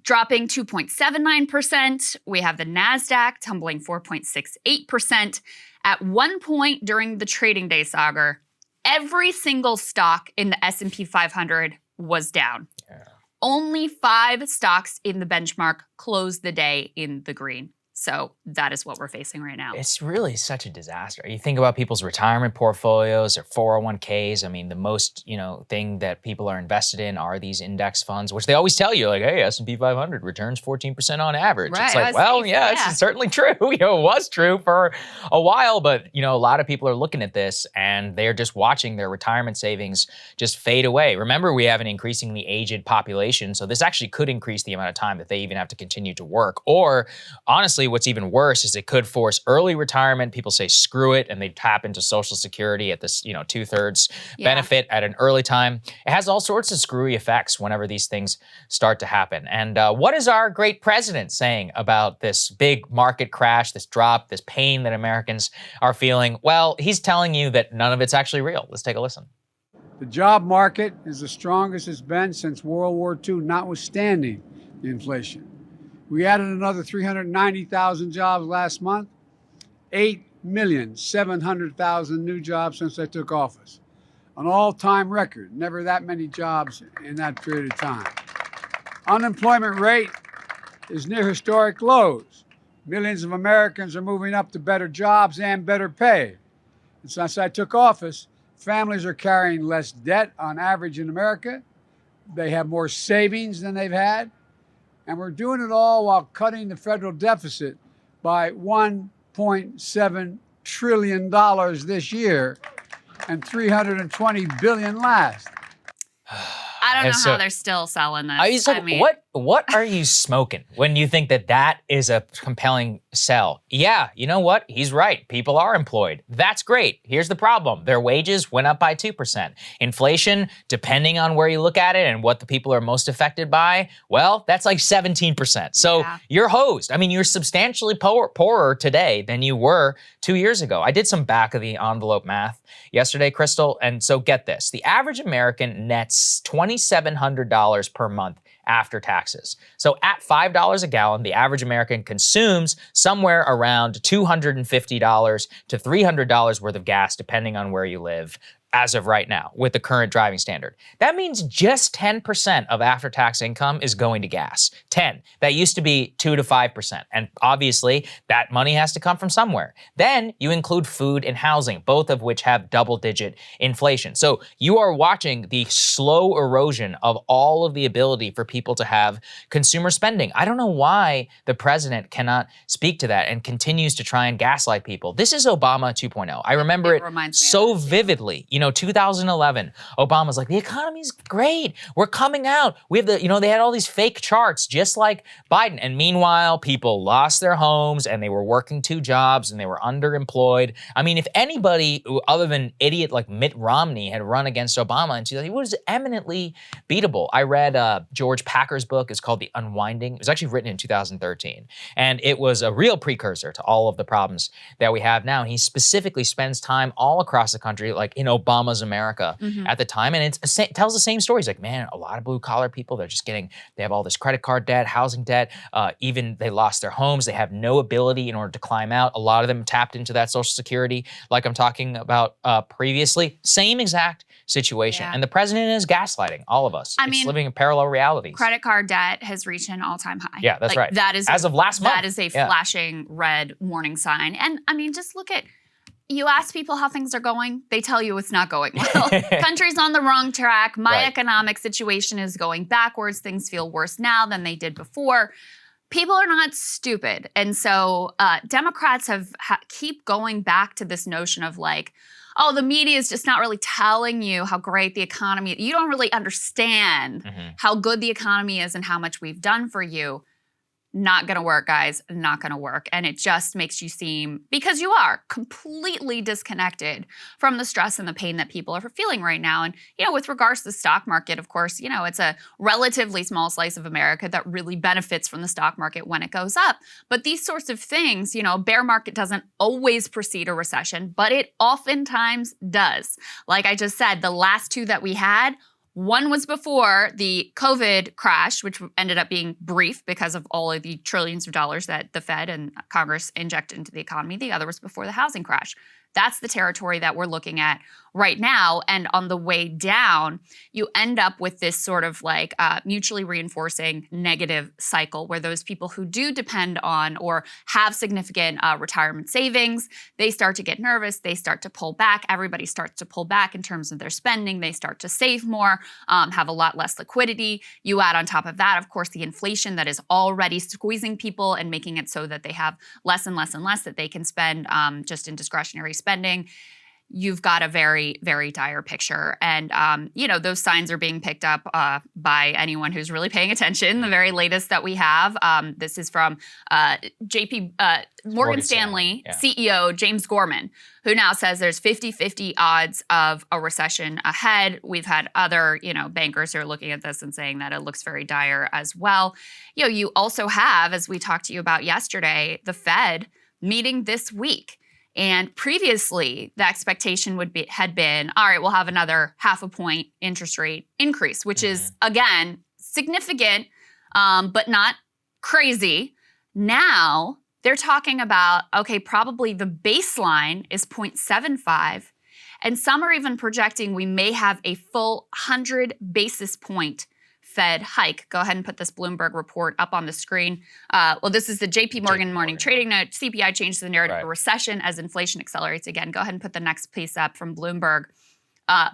S2: dropping 2.79%. We have the NASDAQ tumbling 4.68%. At one point during the trading day, Saagar, every single stock in the S&P 500 was down. Only 5 stocks in the benchmark closed the day in the green. So that is what we're facing right now.
S1: It's really such a disaster. You think about people's retirement portfolios or 401ks. I mean, the most, thing that people are invested in are these index funds, which they always tell you, like, hey, S&P 500 returns 14% on average.
S2: Right,
S1: it's like, well,
S2: safe.
S1: yeah, it's certainly true. It was true for a while, but, a lot of people are looking at this and they're just watching their retirement savings just fade away. Remember, we have an increasingly aged population, so this actually could increase the amount of time that they even have to continue to work. Or, honestly, what's even worse is it could force early retirement. People say screw it, and they tap into Social Security at this, 2/3 benefit at an early time. It has all sorts of screwy effects whenever these things start to happen. And what is our great president saying about this big market crash, this drop, this pain that Americans are feeling? Well, he's telling you that none of it's actually real. Let's take a listen.
S3: The job market is the strongest it's been since World War II, notwithstanding the inflation. We added another 390,000 jobs last month, 8,700,000 new jobs since I took office. An all-time record, never that many jobs in that period of time. Unemployment rate is near historic lows. Millions of Americans are moving up to better jobs and better pay. And since I took office, families are carrying less debt on average in America. They have more savings than they've had. And we're doing it all while cutting the federal deficit by $1.7 trillion this year and $320 billion last.
S2: I don't know how they're still selling this.
S1: What are you smoking when you think that is a compelling sell? Yeah, you know what? He's right. People are employed. That's great. Here's the problem. Their wages went up by 2%. Inflation, depending on where you look at it and what the people are most affected by, well, that's like 17%. So you're hosed. I mean, you're substantially poorer today than you were 2 years ago. I did some back of the envelope math yesterday, Krystal, and so get this. The average American nets $2,700 per month after taxes. So at $5 a gallon, the average American consumes somewhere around $250 to $300 worth of gas, depending on where you live, as of right now, with the current driving standard. That means just 10% of after-tax income is going to gas. 10. That used to be 2 to 5%. And obviously, that money has to come from somewhere. Then you include food and housing, both of which have double-digit inflation. So you are watching the slow erosion of all of the ability for people to have consumer spending. I don't know why the president cannot speak to that and continues to try and gaslight people. This is Obama 2.0. I remember it so vividly. 2011, Obama's like, the economy's great. We're coming out. We have they had all these fake charts just like Biden. And meanwhile, people lost their homes and they were working 2 jobs and they were underemployed. I mean, if anybody other than idiot like Mitt Romney had run against Obama in 2000, he was eminently beatable. I read George Packer's book. It's called The Unwinding. It was actually written in 2013. And it was a real precursor to all of the problems that we have now. And he specifically spends time all across the country, like in Obama's America at the time. And it tells the same stories. Like, man, a lot of blue collar people, they have all this credit card debt, housing debt, even they lost their homes. They have no ability in order to climb out. A lot of them tapped into that Social Security, like I'm talking about previously. Same exact situation.
S2: Yeah.
S1: And the president is gaslighting all of us. It's living in parallel realities.
S2: Credit card debt has reached an all-time high.
S1: Yeah, that's right.
S2: That is
S1: as of last month.
S2: That is a flashing red warning sign. And I mean, just look at, you ask people how things are going, they tell you it's not going well. Country's on the wrong track. My economic situation is going backwards. Things feel worse now than they did before. People are not stupid. And so Democrats keep going back to this notion of like, oh, the media is just not really telling you how great the economy is. You don't really understand how good the economy is and how much we've done for you. Not gonna work, guys, not gonna work. And it just makes you seem, because you are completely disconnected from the stress and the pain that people are feeling right now. And, with regards to the stock market, of course, it's a relatively small slice of America that really benefits from the stock market when it goes up. But these sorts of things, a bear market doesn't always precede a recession, but it oftentimes does. Like I just said, the last 2 that we had, one was before the COVID crash, which ended up being brief because of all of the trillions of dollars that the Fed and Congress injected into the economy. The other was before the housing crash. That's the territory that we're looking at right now. And on the way down, you end up with this sort of like mutually reinforcing negative cycle where those people who do depend on or have significant retirement savings, they start to get nervous. They start to pull back. Everybody starts to pull back in terms of their spending. They start to save more, have a lot less liquidity. You add on top of that, of course, the inflation that is already squeezing people and making it so that they have less and less and less that they can spend just in discretionary spending. You've got a very, very dire picture. And, those signs are being picked up by anyone who's really paying attention. The very latest that we have, this is from Morgan Stanley CEO James Gorman, who now says there's 50-50 odds of a recession ahead. We've had other, bankers who are looking at this and saying that it looks very dire as well. You also have, as we talked to you about yesterday, the Fed meeting this week. And previously, the expectation had been, all right, we'll have another 0.5 point interest rate increase, which is, again, significant, but not crazy. Now, they're talking about, okay, probably the baseline is 0.75, and some are even projecting we may have a full 100 basis point Fed hike. Go ahead and put this Bloomberg report up on the screen. This is the JP Morgan morning trading note. CPI changes the narrative of recession as inflation accelerates again. Go ahead and put the next piece up from Bloomberg.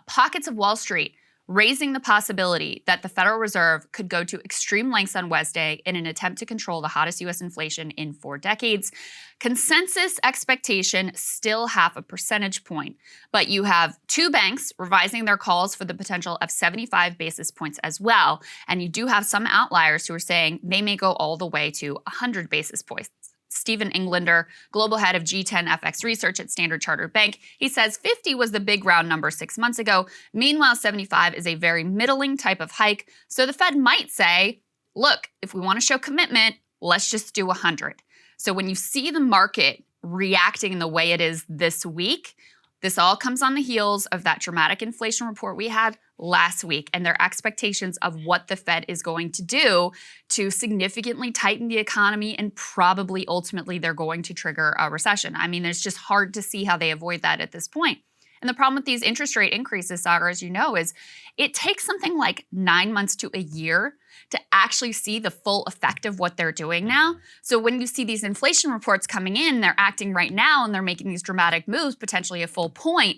S2: Pockets of Wall Street raising the possibility that the Federal Reserve could go to extreme lengths on Wednesday in an attempt to control the hottest U.S. inflation in 4 decades. Consensus expectation still 0.5 percentage point, but you have 2 banks revising their calls for the potential of 75 basis points as well. And you do have some outliers who are saying they may go all the way to 100 basis points. Stephen Englander, global head of G10 FX research at Standard Chartered Bank, he says 50 was the big round number 6 months ago. Meanwhile, 75 is a very middling type of hike. So the Fed might say, look, if we want to show commitment, let's just do 100. So when you see the market reacting in the way it is this week, this all comes on the heels of that dramatic inflation report we had last week and their expectations of what the Fed is going to do to significantly tighten the economy, and probably ultimately they're going to trigger a recession. I mean, it's just hard to see how they avoid that at this point. And the problem with these interest rate increases, Saagar, as you know, is it takes something like 9 months to a year to actually see the full effect of what they're doing now. So when you see these inflation reports coming in, they're acting right now and they're making these dramatic moves, potentially a full point.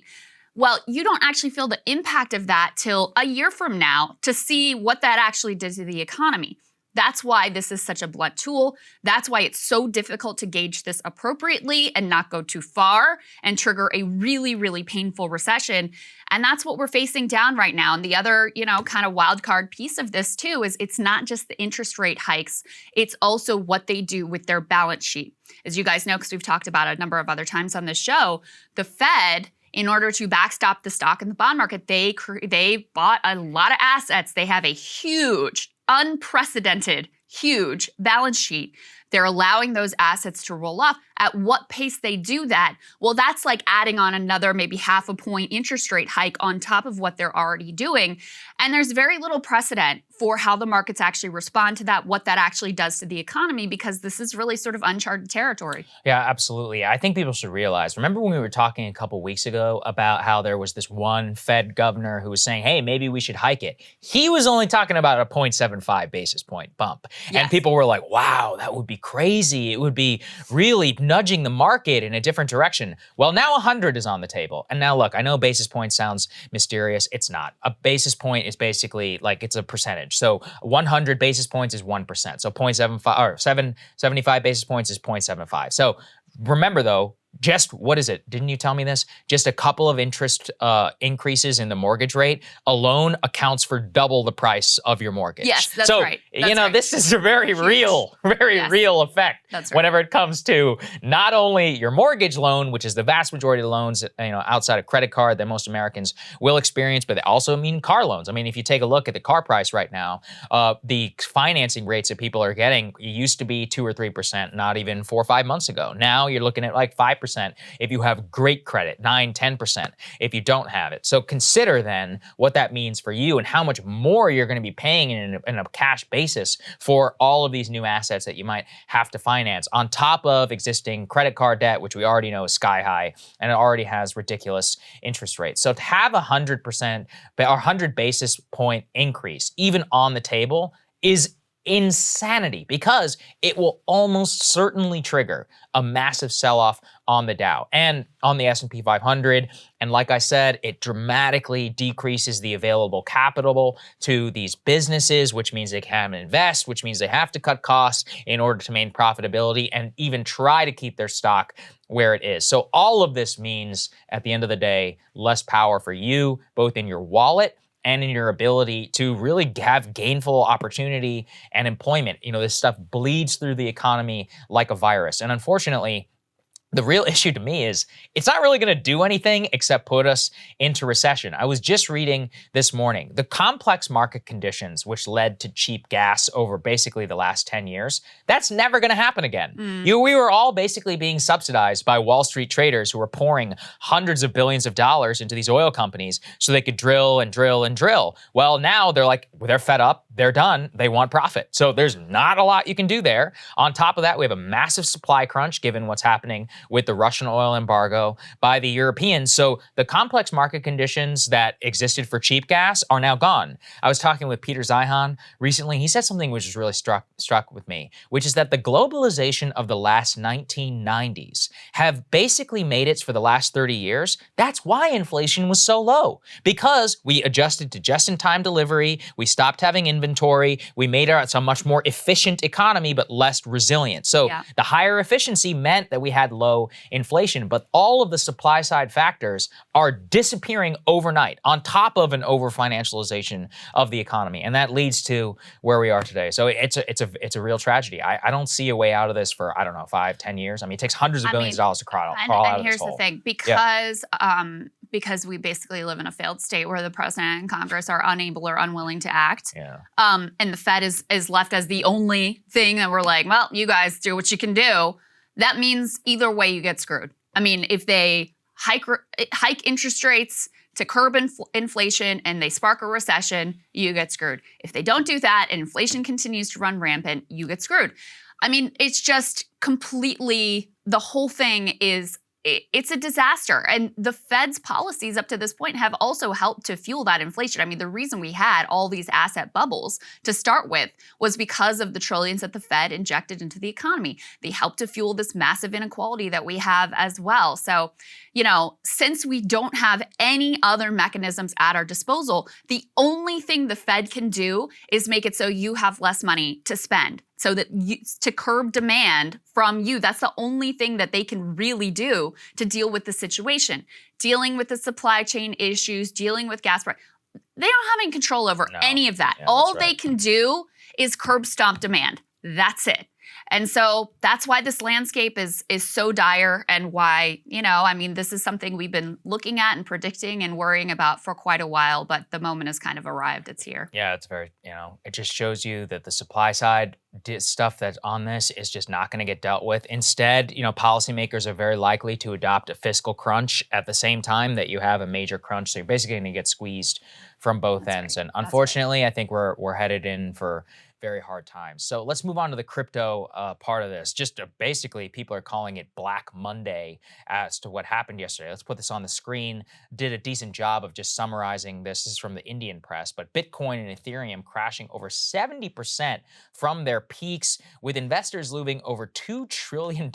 S2: Well, you don't actually feel the impact of that till a year from now to see what that actually did to the economy. That's why this is such a blunt tool. That's why it's so difficult to gauge this appropriately and not go too far and trigger a really, really painful recession. And that's what we're facing down right now. And the other, kind of wild card piece of this too is it's not just the interest rate hikes, it's also what they do with their balance sheet. As you guys know, because we've talked about it a number of other times on this show, the Fed, in order to backstop the stock and the bond market, they bought a lot of assets. They have a huge, unprecedented, huge balance sheet. They're allowing those assets to roll off. At what pace they do that? Well, that's like adding on another maybe 0.5 point interest rate hike on top of what they're already doing. And there's very little precedent for how the markets actually respond to that, what that actually does to the economy, because this is really sort of uncharted territory.
S1: Yeah, absolutely. I think people should realize, remember when we were talking a couple weeks ago about how there was this one Fed governor who was saying, hey, maybe we should hike it. He was only talking about a 0.75 basis point bump.
S2: Yes.
S1: And people were like, wow, that would be crazy. It would be really nudging the market in a different direction. Well, now 100 is on the table. And now look, I know basis point sounds mysterious. It's not. A basis point is basically like it's a percentage. So 100 basis points is 1%. So 0.75 or 75 basis points is 0.75. So remember though, just, what is it? Didn't you tell me this? Just a couple of interest increases in the mortgage rate alone accounts for double the price of your mortgage.
S2: Yes, that's
S1: so,
S2: right. That's right.
S1: This is a very real effect
S2: That's right.
S1: whenever it comes to not only your mortgage loan, which is the vast majority of the loans, outside of credit card that most Americans will experience, but they also mean car loans. I mean, if you take a look at the car price right now, the financing rates that people are getting used to be 2 or 3%, not even 4 or 5 months ago. Now you're looking at like 5%. If you have great credit, 9, 10% if you don't have it. So consider then what that means for you and how much more you're going to be paying in a cash basis for all of these new assets that you might have to finance on top of existing credit card debt, which we already know is sky high and it already has ridiculous interest rates. So to have 100% or 100 basis point increase even on the table is insanity, because it will almost certainly trigger a massive sell-off on the Dow and on the S&P 500. And like I said, it dramatically decreases the available capital to these businesses, which means they can't invest, which means they have to cut costs in order to maintain profitability and even try to keep their stock where it is. So all of this means, at the end of the day, less power for you, both in your wallet and in your ability to really have gainful opportunity and employment. This stuff bleeds through the economy like a virus. And unfortunately, the real issue to me is it's not really going to do anything except put us into recession. I was just reading this morning, the complex market conditions which led to cheap gas over basically the last 10 years, that's never going to happen again. We were all basically being subsidized by Wall Street traders who were pouring hundreds of billions of dollars into these oil companies so they could drill and drill and drill. Well, now they're fed up, they're done, they want profit. So there's not a lot you can do there. On top of that, we have a massive supply crunch given what's happening with the Russian oil embargo by the Europeans. So the complex market conditions that existed for cheap gas are now gone. I was talking with Peter Zeihan recently. He said something which has really struck with me, which is that the globalization of the last 1990s have basically made it for the last 30 years. That's why inflation was so low, because we adjusted to just-in-time delivery, we stopped having inventory, we made a much more efficient economy, but less resilient. So the higher efficiency meant that we had low inflation, but all of the supply side factors are disappearing overnight on top of an over-financialization of the economy. And that leads to where we are today. So it's a real tragedy. I don't see a way out of this for, 5, 10 years. I mean, it takes hundreds of billions of dollars to crawl out of this hole.
S2: And here's the thing, because we basically live in a failed state where the president and Congress are unable or unwilling to act. And the Fed is left as the only thing that we're like, well, you guys do what you can do. That means either way you get screwed. I mean, if they hike interest rates to curb inflation and they spark a recession, you get screwed. If they don't do that and inflation continues to run rampant, you get screwed. I mean, it's just completely, the whole thing is it's a disaster. And the Fed's policies up to this point have also helped to fuel that inflation. I mean, the reason we had all these asset bubbles to start with was because of the trillions that the Fed injected into the economy. They helped to fuel this massive inequality that we have as well. So, since we don't have any other mechanisms at our disposal, the only thing the Fed can do is make it so you have less money to spend. So that to curb demand from you, that's the only thing that they can really do to deal with the situation. Dealing with the supply chain issues, dealing with gas price. They don't have any control over any of that.
S1: Yeah,
S2: All
S1: that's right.
S2: they can do is curb stomp demand. That's it. And so that's why this landscape is so dire, and why, this is something we've been looking at and predicting and worrying about for quite a while, but the moment has kind of arrived. It's here.
S1: Yeah, it's very, it just shows you that the supply side stuff that's on this is just not going to get dealt with. Instead, policymakers are very likely to adopt a fiscal crunch at the same time that you have a major crunch. So you're basically going to get squeezed from both ends.
S2: Right.
S1: And unfortunately, I think we're headed in for very hard times. So let's move on to the crypto part of this. Just basically, people are calling it Black Monday as to what happened yesterday. Let's put this on the screen. Did a decent job of just summarizing this. This is from the Indian press, but Bitcoin and Ethereum crashing over 70% from their peaks, with investors losing over $2 trillion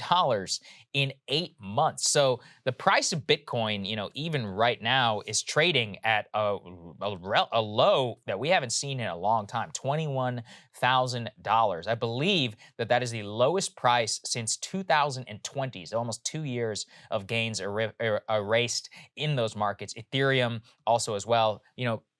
S1: in 8 months. So the price of Bitcoin, even right now, is trading at a low that we haven't seen in a long time, $21,000. I believe that is the lowest price since 2020, so almost 2 years of gains erased in those markets. Ethereum also as well.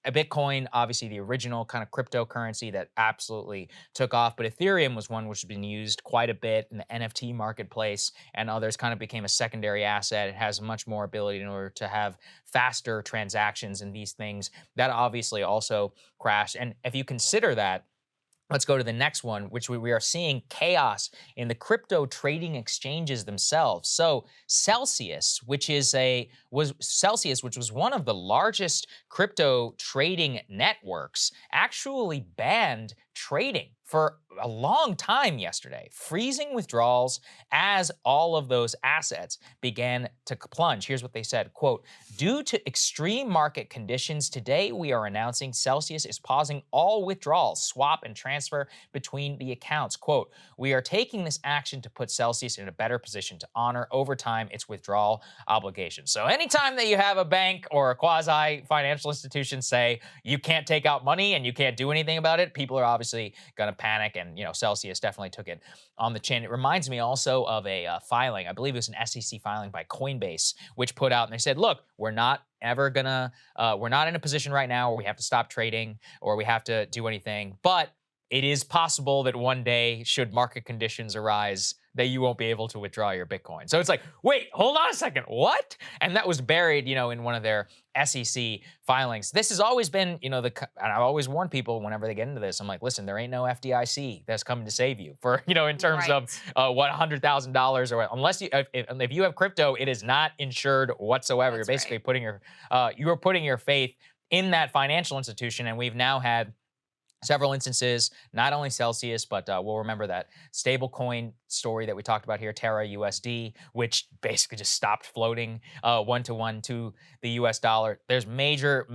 S1: A Bitcoin, obviously the original kind of cryptocurrency that absolutely took off, but Ethereum was one which has been used quite a bit in the NFT marketplace, and others kind of became a secondary asset. It has much more ability in order to have faster transactions and these things. That obviously also crashed. And if you consider that, let's go to the next one, which we are seeing chaos in the crypto trading exchanges themselves. So Celsius, which was one of the largest crypto trading networks, actually banned trading for a long time yesterday, freezing withdrawals as all of those assets began to plunge. Here's what they said, quote, "Due to extreme market conditions, today we are announcing Celsius is pausing all withdrawals, swap, and transfer between the accounts. Quote, we are taking this action to put Celsius in a better position to honor over time its withdrawal obligations." So anytime that you have a bank or a quasi-financial institution say you can't take out money and you can't do anything about it, people are obviously going to panic, and Celsius definitely took it on the chin. It reminds me also of a filing, I believe it was an SEC filing by Coinbase, which put out and they said, look, we're not in a position right now where we have to stop trading or we have to do anything, but it is possible that one day, should market conditions arise, that you won't be able to withdraw your Bitcoin. So it's like, wait, hold on a second, what? And that was buried, in one of their SEC filings. This has always been, and I've always warned people whenever they get into this, I'm like, listen, there ain't no FDIC that's coming to save you for, in terms of what $100,000 or what, unless if you have crypto, it is not insured whatsoever.
S2: That's
S1: You're basically putting your faith in that financial institution, and we've now had several instances, not only Celsius, but we'll remember that stablecoin story that we talked about here, Terra USD, which basically just stopped floating one-to-one to the US dollar. There's major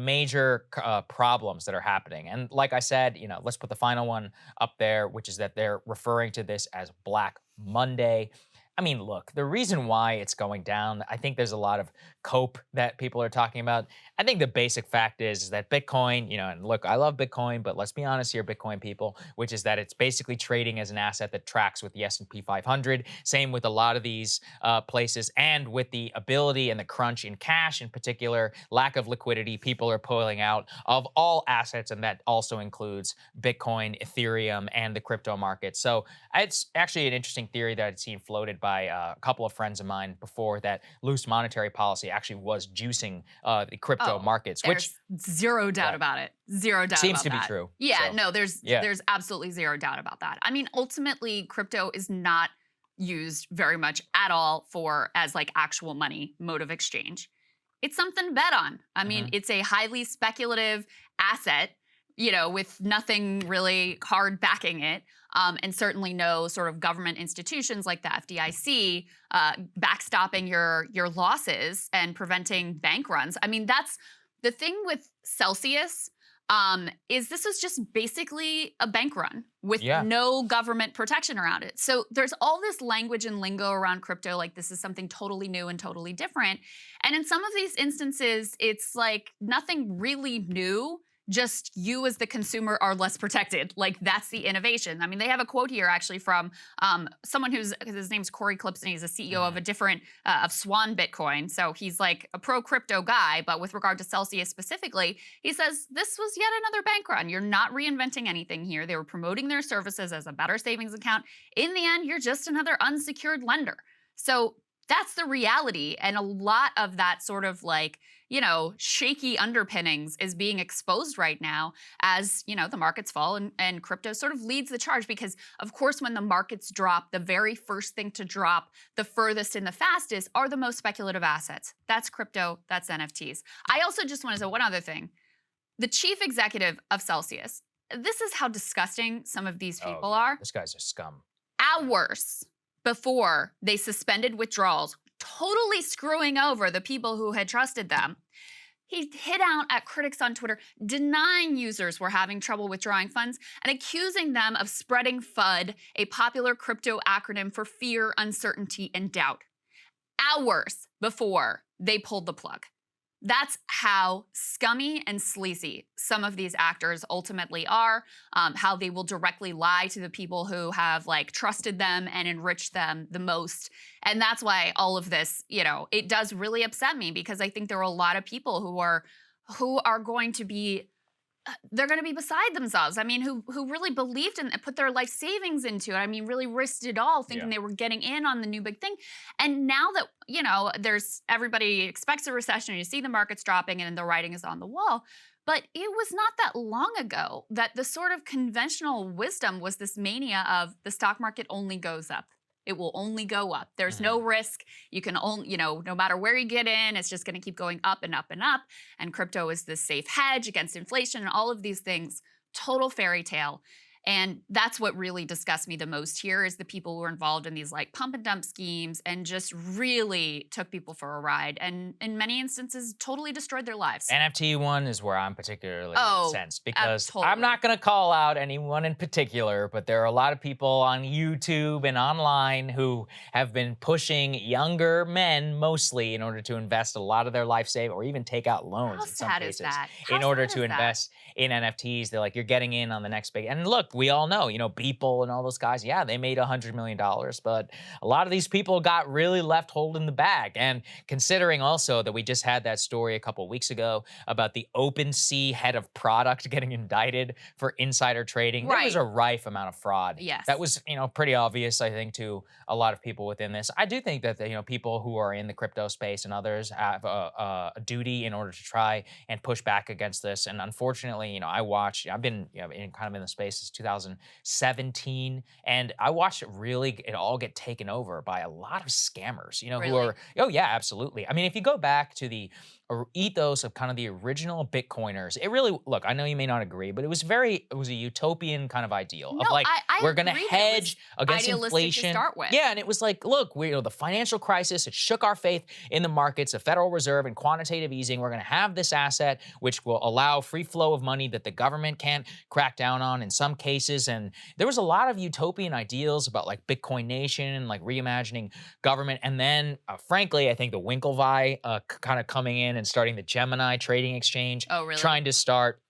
S1: problems that are happening. And like I said, let's put the final one up there, which is that they're referring to this as Black Monday. I mean, look, the reason why it's going down, I think there's a lot of cope that people are talking about. I think the basic fact is that Bitcoin, and look, I love Bitcoin, but let's be honest here, Bitcoin people, which is that it's basically trading as an asset that tracks with the S&P 500. Same with a lot of these places, and with the ability and the crunch in cash in particular, lack of liquidity, people are pulling out of all assets, and that also includes Bitcoin, Ethereum, and the crypto market. So it's actually an interesting theory that I'd seen floated by a couple of friends of mine before, that loose monetary policy actually was juicing the crypto markets, which
S2: zero doubt about it. Zero doubt
S1: seems
S2: about
S1: to be
S2: that.
S1: true.
S2: Yeah,
S1: So,
S2: no, there's absolutely zero doubt about that. I mean, ultimately, crypto is not used very much at all as like actual money, mode of exchange. It's something to bet on. I mean, it's a highly speculative asset with nothing really hard backing it, and certainly no sort of government institutions like the FDIC backstopping your losses and preventing bank runs. I mean, that's the thing with Celsius. Is this was just basically a bank run with no government protection around it. So there's all this language and lingo around crypto, like this is something totally new and totally different. And in some of these instances, it's like nothing really new. Just you as the consumer are less protected. Like that's the innovation. I mean, they have a quote here actually from someone his name's Corey Clips, and he's a CEO of a different of Swan Bitcoin. So he's like a pro crypto guy, but with regard to Celsius specifically, he says this was yet another bank run. You're not reinventing anything here. They were promoting their services as a better savings account. In the end, you're just another unsecured lender. So that's the reality. And a lot of that sort of like, shaky underpinnings is being exposed right now as, the markets fall and crypto sort of leads the charge because, of course, when the markets drop, the very first thing to drop the furthest and the fastest are the most speculative assets. That's crypto, that's NFTs. I also just want to say one other thing. The chief executive of Celsius, this is how disgusting some of these people are.
S1: This guy's a scum.
S2: Hours before they suspended withdrawals, totally screwing over the people who had trusted them. He hit out at critics on Twitter, denying users were having trouble withdrawing funds and accusing them of spreading FUD, a popular crypto acronym for fear, uncertainty, and doubt. Hours before they pulled the plug. That's how scummy and sleazy some of these actors ultimately are, how they will directly lie to the people who have trusted them and enriched them the most. And that's why all of this, it does really upset me because I think there are a lot of people who are going to be they're going to be beside themselves. I mean, who really believed in it, put their life savings into it. I mean, really risked it all thinking they were getting in on the new big thing. And now that, there's everybody expects a recession, you see the markets dropping and the writing is on the wall. But it was not that long ago that the sort of conventional wisdom was this mania of the stock market only goes up. It will only go up. There's no risk. You can only, no matter where you get in, it's just going to keep going up and up and up. And crypto is this safe hedge against inflation and all of these things. Total fairy tale. And that's what really disgusts me the most here is the people who are involved in these pump and dump schemes and just really took people for a ride and in many instances totally destroyed their lives.
S1: NFT one is where I'm particularly incensed because
S2: totally.
S1: I'm not going to call out anyone in particular, but there are a lot of people on YouTube and online who have been pushing younger men mostly in order to invest a lot of their life savings or even take out loans in some cases in order to invest in NFTs. They're like, you're getting in on the next big, and look, we all know, Beeple and all those guys, they made $100 million, but a lot of these people got really left holding the bag. And considering also that we just had that story a couple weeks ago about the OpenSea head of product getting indicted for insider trading, there was a rife amount of fraud.
S2: Yes.
S1: That was, pretty obvious, I think, to a lot of people within this. I do think that, people who are in the crypto space and others have a duty in order to try and push back against this. And unfortunately, I've been in the space since 2017, and I watched it all get taken over by a lot of scammers,
S2: Really?
S1: who are, oh yeah, absolutely. I mean, if you go back to the ethos of kind of the original Bitcoiners, it really, look, I know you may not agree, but it was a utopian kind of ideal of
S2: I
S1: we're going to
S2: agree
S1: hedge against
S2: idealistic
S1: inflation.
S2: to start with.
S1: Yeah, and it was like, look, the financial crisis, it shook our faith in the markets, the Federal Reserve and quantitative easing. We're going to have this asset which will allow free flow of money that the government can't crack down on in some cases. And there was a lot of utopian ideals about Bitcoin Nation and reimagining government. And then, frankly, I think the Winklevi kind of coming in and starting the Gemini trading exchange, trying to start.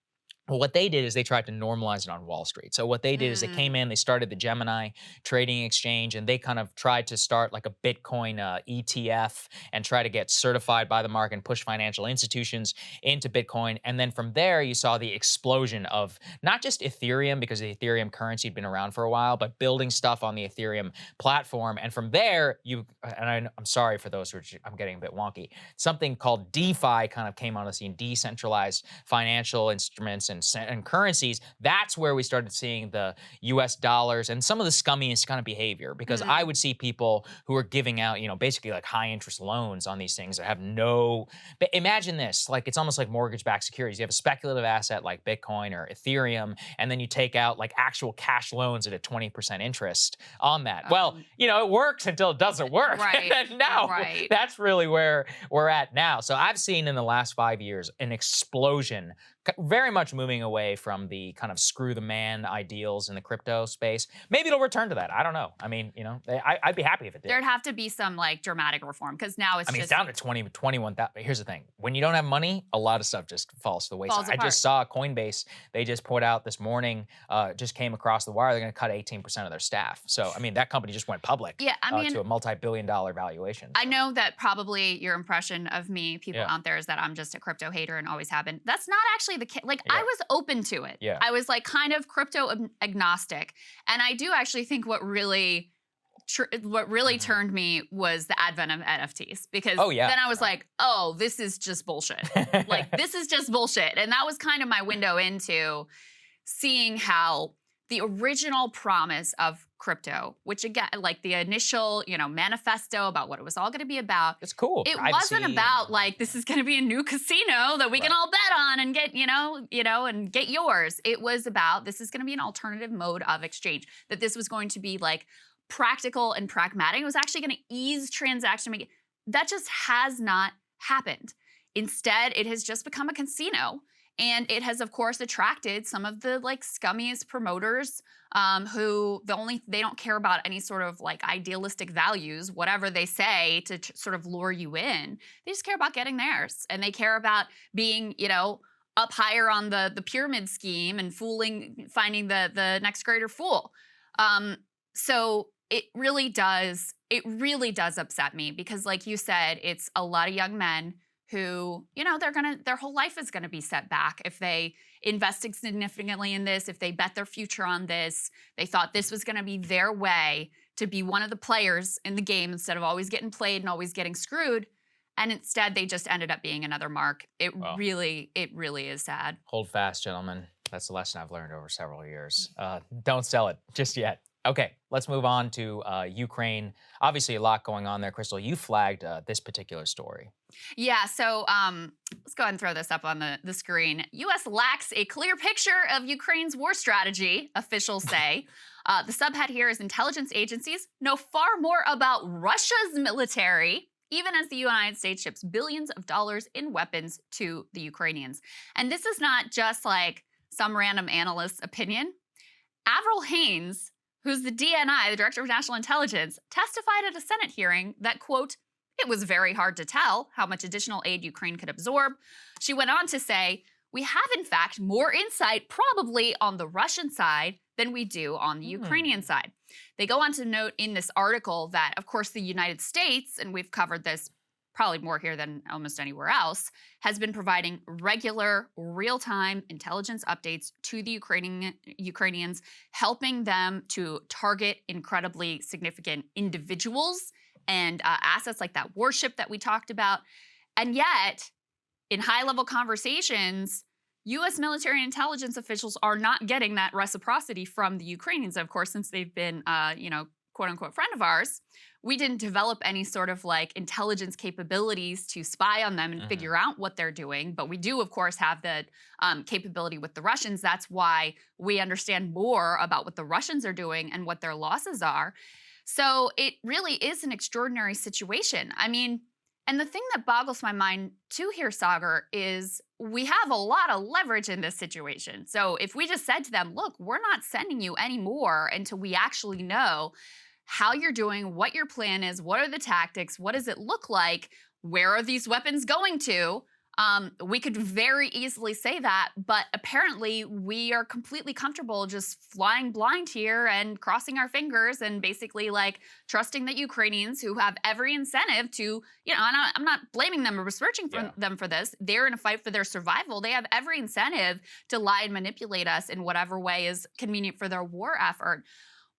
S1: Well, what they did is they tried to normalize it on Wall Street. So what they did is they came in, they started the Gemini trading exchange, and they kind of tried to start a Bitcoin ETF and try to get certified by the market and push financial institutions into Bitcoin. And then from there, you saw the explosion of not just Ethereum, because the Ethereum currency had been around for a while, but building stuff on the Ethereum platform. And from there, I'm sorry for those who I'm getting a bit wonky, something called DeFi kind of came on the scene, decentralized financial instruments and currencies, that's where we started seeing the US dollars and some of the scummiest kind of behavior, because I would see people who are giving out, basically like high interest loans on these things that have no, but imagine this, like it's almost like mortgage-backed securities. You have a speculative asset like Bitcoin or Ethereum, and then you take out like actual cash loans at a 20% interest on that. Well, it works until it doesn't work.
S2: Right.
S1: And now that's really where we're at now. So I've seen in the last 5 years an explosion, very much moving away from the kind of screw the man ideals in the crypto space. Maybe it'll return to that. I don't know. I mean, I'd be happy if it did.
S2: There'd have to be some like dramatic reform, because now it's
S1: it's down to 21,000. Here's the thing. When you don't have money, a lot of stuff just falls to the wayside. I just saw Coinbase, they just put out this morning, just came across the wire, they're going to cut 18% of their staff. So, that company just went public to a multi-billion-dollar valuation.
S2: I know that probably your impression of me, people out there, is that I'm just a crypto hater and always have been. That's not actually the case. Like, I was open to it.
S1: Yeah.
S2: I was like kind of crypto agnostic. And I do actually think what really turned me was the advent of NFTs, because then I was like, oh, this is just bullshit. Like, this is just bullshit. And that was kind of my window into seeing how the original promise of crypto, which again, like the initial, manifesto about what it was all going to be about.
S1: It's cool.
S2: It wasn't about like, this is going to be a new casino that we can all bet on and get, and get yours. It was about, this is going to be an alternative mode of exchange, that this was going to be like practical and pragmatic. It was actually going to ease transaction making. That just has not happened. Instead, it has just become a casino. And it has, of course, attracted some of the like scummiest promoters who they don't care about any sort of like idealistic values, whatever they say to sort of lure you in. They just care about getting theirs, and they care about being, up higher on the pyramid scheme and finding the next greater fool. So it really does upset me, because like you said, it's a lot of young men who, their whole life is gonna be set back if they invested significantly in this, if they bet their future on this. They thought this was gonna be their way to be one of the players in the game instead of always getting played and always getting screwed. And instead, they just ended up being another mark. It really is sad.
S1: Hold fast, gentlemen. That's the lesson I've learned over several years. Don't sell it just yet. Okay, let's move on to Ukraine. Obviously, a lot going on there. Krystal, you flagged this particular story.
S2: Yeah, so let's go ahead and throw this up on the screen. U.S. lacks a clear picture of Ukraine's war strategy, officials say. The subhead here is intelligence agencies know far more about Russia's military, even as the United States ships billions of dollars in weapons to the Ukrainians. And this is not just like some random analyst's opinion. Avril Haines, who's the DNI, the Director of National Intelligence, testified at a Senate hearing that, quote, it was very hard to tell how much additional aid Ukraine could absorb. She went on to say, we have, in fact, more insight probably on the Russian side than we do on the Ukrainian side. They go on to note in this article that, of course, the United States, and we've covered this probably more here than almost anywhere else, has been providing regular, real-time intelligence updates to the Ukrainians, helping them to target incredibly significant individuals and assets like that warship that we talked about. And yet, in high-level conversations, U.S. military intelligence officials are not getting that reciprocity from the Ukrainians. Of course, since they've been, quote-unquote friend of ours, we didn't develop any sort of like intelligence capabilities to spy on them and figure out what they're doing. But we do, of course, have the capability with the Russians. That's why we understand more about what the Russians are doing and what their losses are. So it really is an extraordinary situation. I mean, and the thing that boggles my mind too here, Saagar, is we have a lot of leverage in this situation. So if we just said to them, look, we're not sending you any more until we actually know how you're doing, what your plan is, what are the tactics, what does it look like, where are these weapons going to? We could very easily say that, but apparently we are completely comfortable just flying blind here and crossing our fingers and basically like trusting the Ukrainians, who have every incentive to, and I'm not blaming them or researching them for this. They're in a fight for their survival. They have every incentive to lie and manipulate us in whatever way is convenient for their war effort.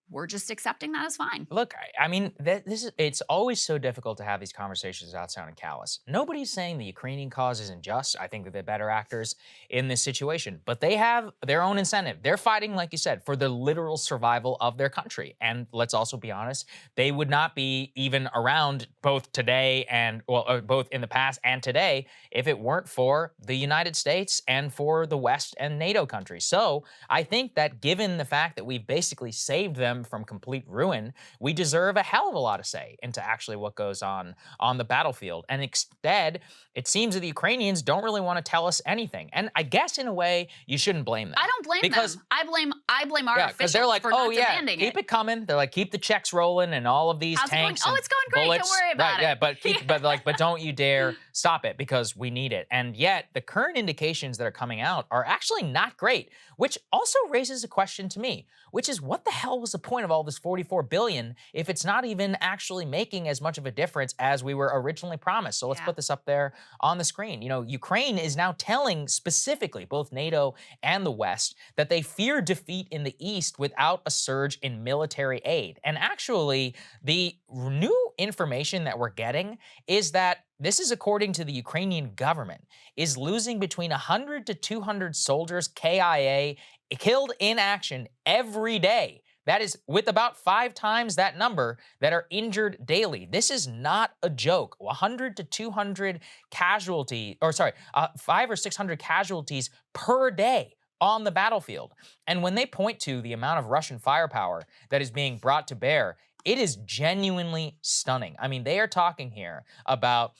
S2: we're just accepting that as fine.
S1: Look, I mean, it's always so difficult to have these conversations without sounding callous. Nobody's saying the Ukrainian cause isn't just. I think that they're better actors in this situation, but they have their own incentive. They're fighting, like you said, for the literal survival of their country. And let's also be honest, they would not be even around both today and, well, both in the past and today if it weren't for the United States and for the West and NATO countries. So I think that given the fact that we've basically saved them from complete ruin, we deserve a hell of a lot of say into actually what goes on the battlefield. And instead, it seems that the Ukrainians don't really want to tell us anything. And I guess in a way, you shouldn't blame them.
S2: I don't blame them. I blame our officials
S1: they're like,
S2: for
S1: oh
S2: not
S1: yeah,
S2: demanding
S1: keep it coming. They're like, keep the checks rolling and all of these
S2: How's
S1: tanks.
S2: it going? Oh, it's going great.
S1: Bullets.
S2: Don't worry about it.
S1: But don't you dare stop it because we need it. And yet the current indications that are coming out are actually not great, which also raises a question to me, which is what the hell was the point of all this $44 billion if it's not even actually making as much of a difference as we were originally promised? So let's put this up there on the screen. You know, Ukraine is now telling specifically both NATO and the West that they fear defeat in the East without a surge in military aid. And actually, the new information that we're getting is that this is according to the Ukrainian government, is losing between 100 to 200 soldiers, KIA, killed in action every day. That is with about 5 times that number that are injured daily. This is not a joke. 100 to 200 casualties, 500 or 600 casualties per day on the battlefield. And when they point to the amount of Russian firepower that is being brought to bear, it is genuinely stunning. I mean, they are talking here about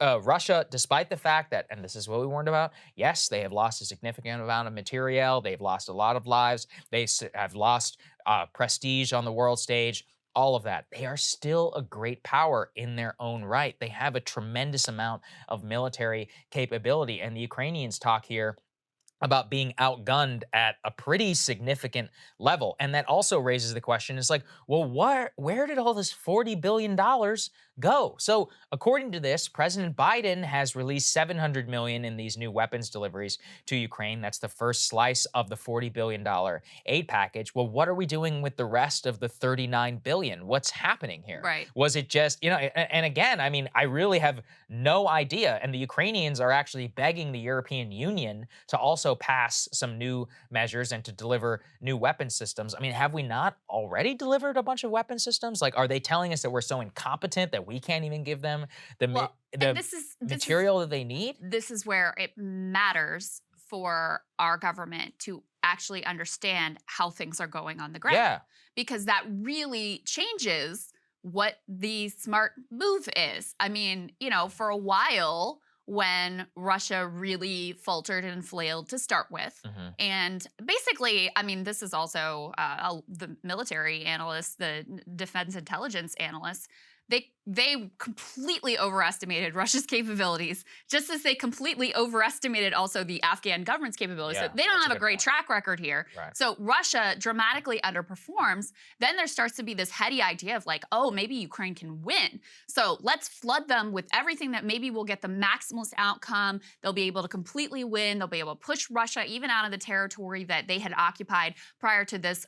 S1: Russia, despite the fact that, and this is what we warned about, yes, they have lost a significant amount of materiel. They've lost a lot of lives. They have lost prestige on the world stage. All of that. They are still a great power in their own right. They have a tremendous amount of military capability. And the Ukrainians talk here about being outgunned at a pretty significant level. And that also raises the question, it's like, well, where did all this $40 billion go? So according to this, President Biden has released $700 million in these new weapons deliveries to Ukraine. That's the first slice of the $40 billion aid package. Well, what are we doing with the rest of the $39 billion? What's happening here?
S2: Right.
S1: Was it just, and again, I mean, I really have no idea. And the Ukrainians are actually begging the European Union to also pass some new measures and to deliver new weapon systems. I mean, have we not already delivered a bunch of weapon systems? Like, are they telling us that we're so incompetent that we can't even give them the material that they need?
S2: This is where it matters for our government to actually understand how things are going on the ground.
S1: Yeah.
S2: Because that really changes what the smart move is. I mean, for a while, when Russia really faltered and flailed to start with.
S1: Mm-hmm.
S2: And basically, I mean, this is also the military analysts, the defense intelligence analysts, they completely overestimated Russia's capabilities, just as they completely overestimated also the Afghan government's capabilities.
S1: Yeah,
S2: so they don't have a great
S1: point.
S2: track record here.
S1: Right.
S2: So Russia dramatically underperforms. Then there starts to be this heady idea of like, oh, maybe Ukraine can win. So let's flood them with everything that maybe will get the maximalist outcome. They'll be able to completely win. They'll be able to push Russia even out of the territory that they had occupied prior to this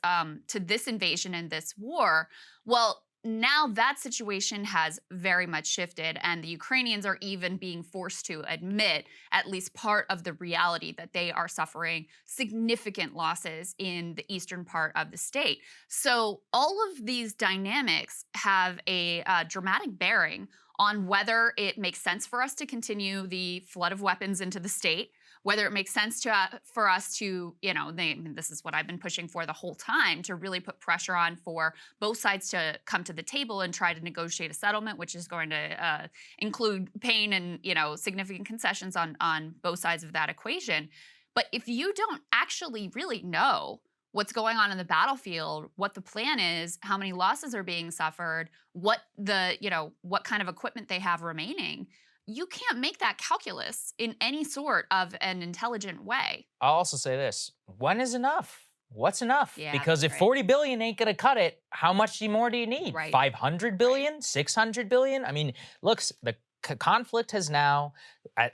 S2: invasion and this war. Well, now that situation has very much shifted, and the Ukrainians are even being forced to admit at least part of the reality that they are suffering significant losses in the eastern part of the state. So all of these dynamics have a dramatic bearing on whether it makes sense for us to continue the flood of weapons into the state, whether it makes sense for us to, this is what I've been pushing for the whole time, to really put pressure on for both sides to come to the table and try to negotiate a settlement, which is going to include pain and, significant concessions on both sides of that equation. But if you don't actually really know what's going on in the battlefield, what the plan is, how many losses are being suffered, what kind of equipment they have remaining, you can't make that calculus in any sort of an intelligent way.
S1: I'll also say this. When is enough? What's enough?
S2: Yeah,
S1: because if
S2: right.
S1: 40 billion ain't going to cut it, how much more do you need?
S2: Right.
S1: 500 billion? 600 billion? I mean, look, the conflict has now,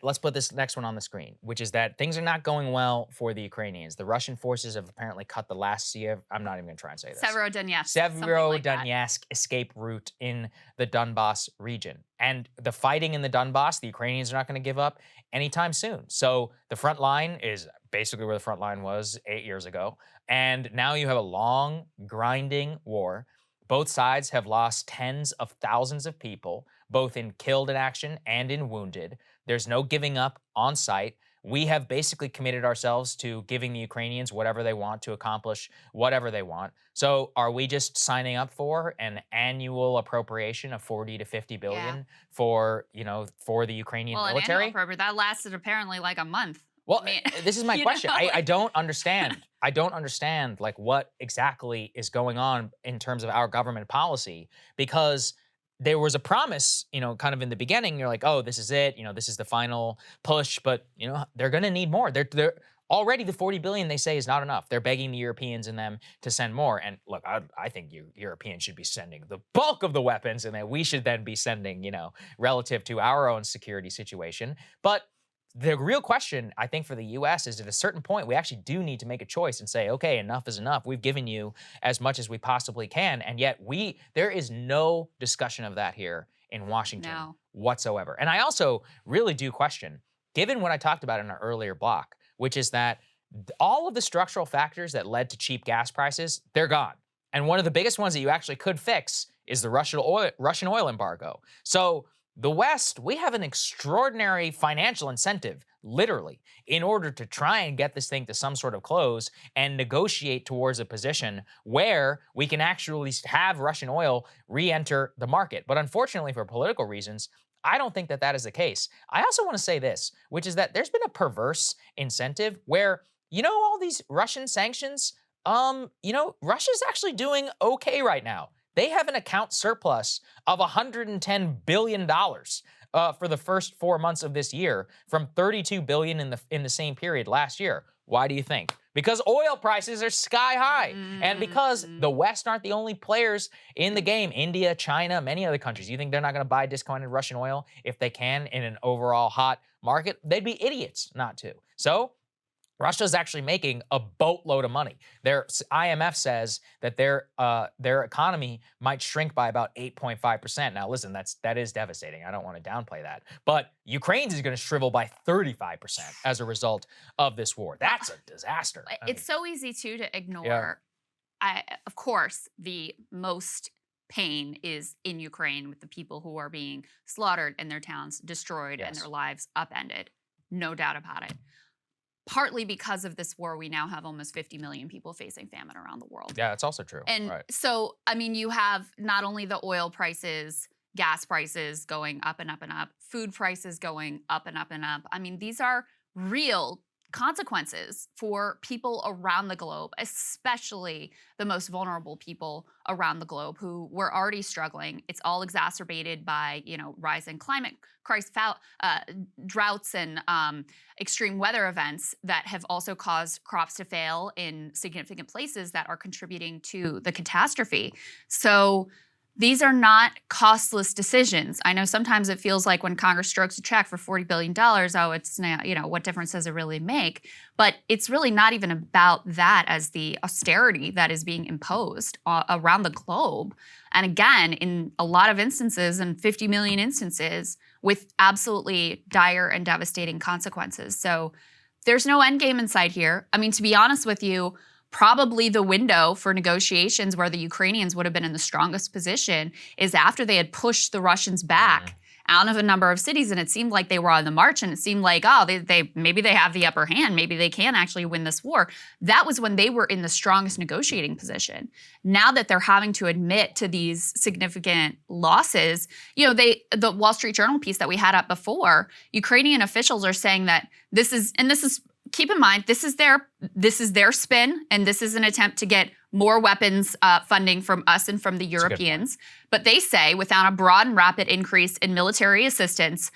S1: let's put this next one on the screen, which is that things are not going well for the Ukrainians. The Russian forces have apparently cut the last I'm not even going to try and say this. Severodonetsk escape route in the Donbas region. And the fighting in the Donbas, the Ukrainians are not going to give up anytime soon. So the front line is basically where the front line was 8 years ago. And now you have a long, grinding war. Both sides have lost tens of thousands of people, both in killed in action and in wounded. There's no giving up on site. We have basically committed ourselves to giving the Ukrainians whatever they want to accomplish whatever they want. So are we just signing up for an annual appropriation of 40 to 50 billion for the Ukrainian military?
S2: An annual that lasted apparently like a month.
S1: Well, this is my question. I don't understand. I don't understand like what exactly is going on in terms of our government policy, because there was a promise, kind of in the beginning. You're like, oh, this is it. This is the final push, but they're going to need more. They're already the 40 billion they say is not enough. They're begging the Europeans and them to send more. And look, I think Europeans should be sending the bulk of the weapons, and that we should then be sending, relative to our own security situation. But the real question, I think, for the U.S. is at a certain point, we actually do need to make a choice and say, okay, enough is enough. We've given you as much as we possibly can. And yet there is no discussion of that here in Washington whatsoever. And I also really do question, given what I talked about in our earlier block, which is that all of the structural factors that led to cheap gas prices, they're gone. And one of the biggest ones that you actually could fix is the Russian oil embargo. So the West, we have an extraordinary financial incentive, literally, in order to try and get this thing to some sort of close and negotiate towards a position where we can actually have Russian oil re-enter the market. But unfortunately, for political reasons, I don't think that is the case. I also want to say this, which is that there's been a perverse incentive where, all these Russian sanctions, Russia's actually doing okay right now. They have an account surplus of $110 billion for the first 4 months of this year, from $32 billion in the same period last year. Why do you think? Because oil prices are sky high, and because the West aren't the only players in the game. India, China, many other countries. You think they're not going to buy discounted Russian oil if they can in an overall hot market? They'd be idiots not to. So Russia's actually making a boatload of money. Their IMF says that their economy might shrink by about 8.5%. Now, listen, that is devastating. I don't want to downplay that. But Ukraine's is going to shrivel by 35% as a result of this war. That's a disaster.
S2: It's so easy, too, to ignore. Yeah. Of course, the most pain is in Ukraine with the people who are being slaughtered and their towns destroyed and their lives upended. No doubt about it. Partly because of this war, we now have almost 50 million people facing famine around the world.
S1: Yeah, that's also true.
S2: And so, you have not only the oil prices, gas prices going up and up and up, food prices going up and up and up. These are real consequences for people around the globe, especially the most vulnerable people around the globe who were already struggling. It's all exacerbated by, rising climate crisis, droughts and extreme weather events that have also caused crops to fail in significant places that are contributing to the catastrophe. So these are not costless decisions. I know sometimes it feels like when Congress strokes a check for $40 billion, it's not, what difference does it really make? But it's really not even about that as the austerity that is being imposed around the globe. And again, in a lot of instances, and 50 million instances, with absolutely dire and devastating consequences. So there's no end game in sight here. To be honest with you, probably the window for negotiations where the Ukrainians would have been in the strongest position is after they had pushed the Russians back out of a number of cities, and it seemed like they were on the march, and it seemed like, maybe they have the upper hand, maybe they can actually win this war. That was when they were in the strongest negotiating position. Now that they're having to admit to these significant losses, the Wall Street Journal piece that we had up before, Ukrainian officials are saying that this is keep in mind, this is their spin, and this is an attempt to get more weapons funding from us and from the Europeans. But they say, without a broad and rapid increase in military assistance,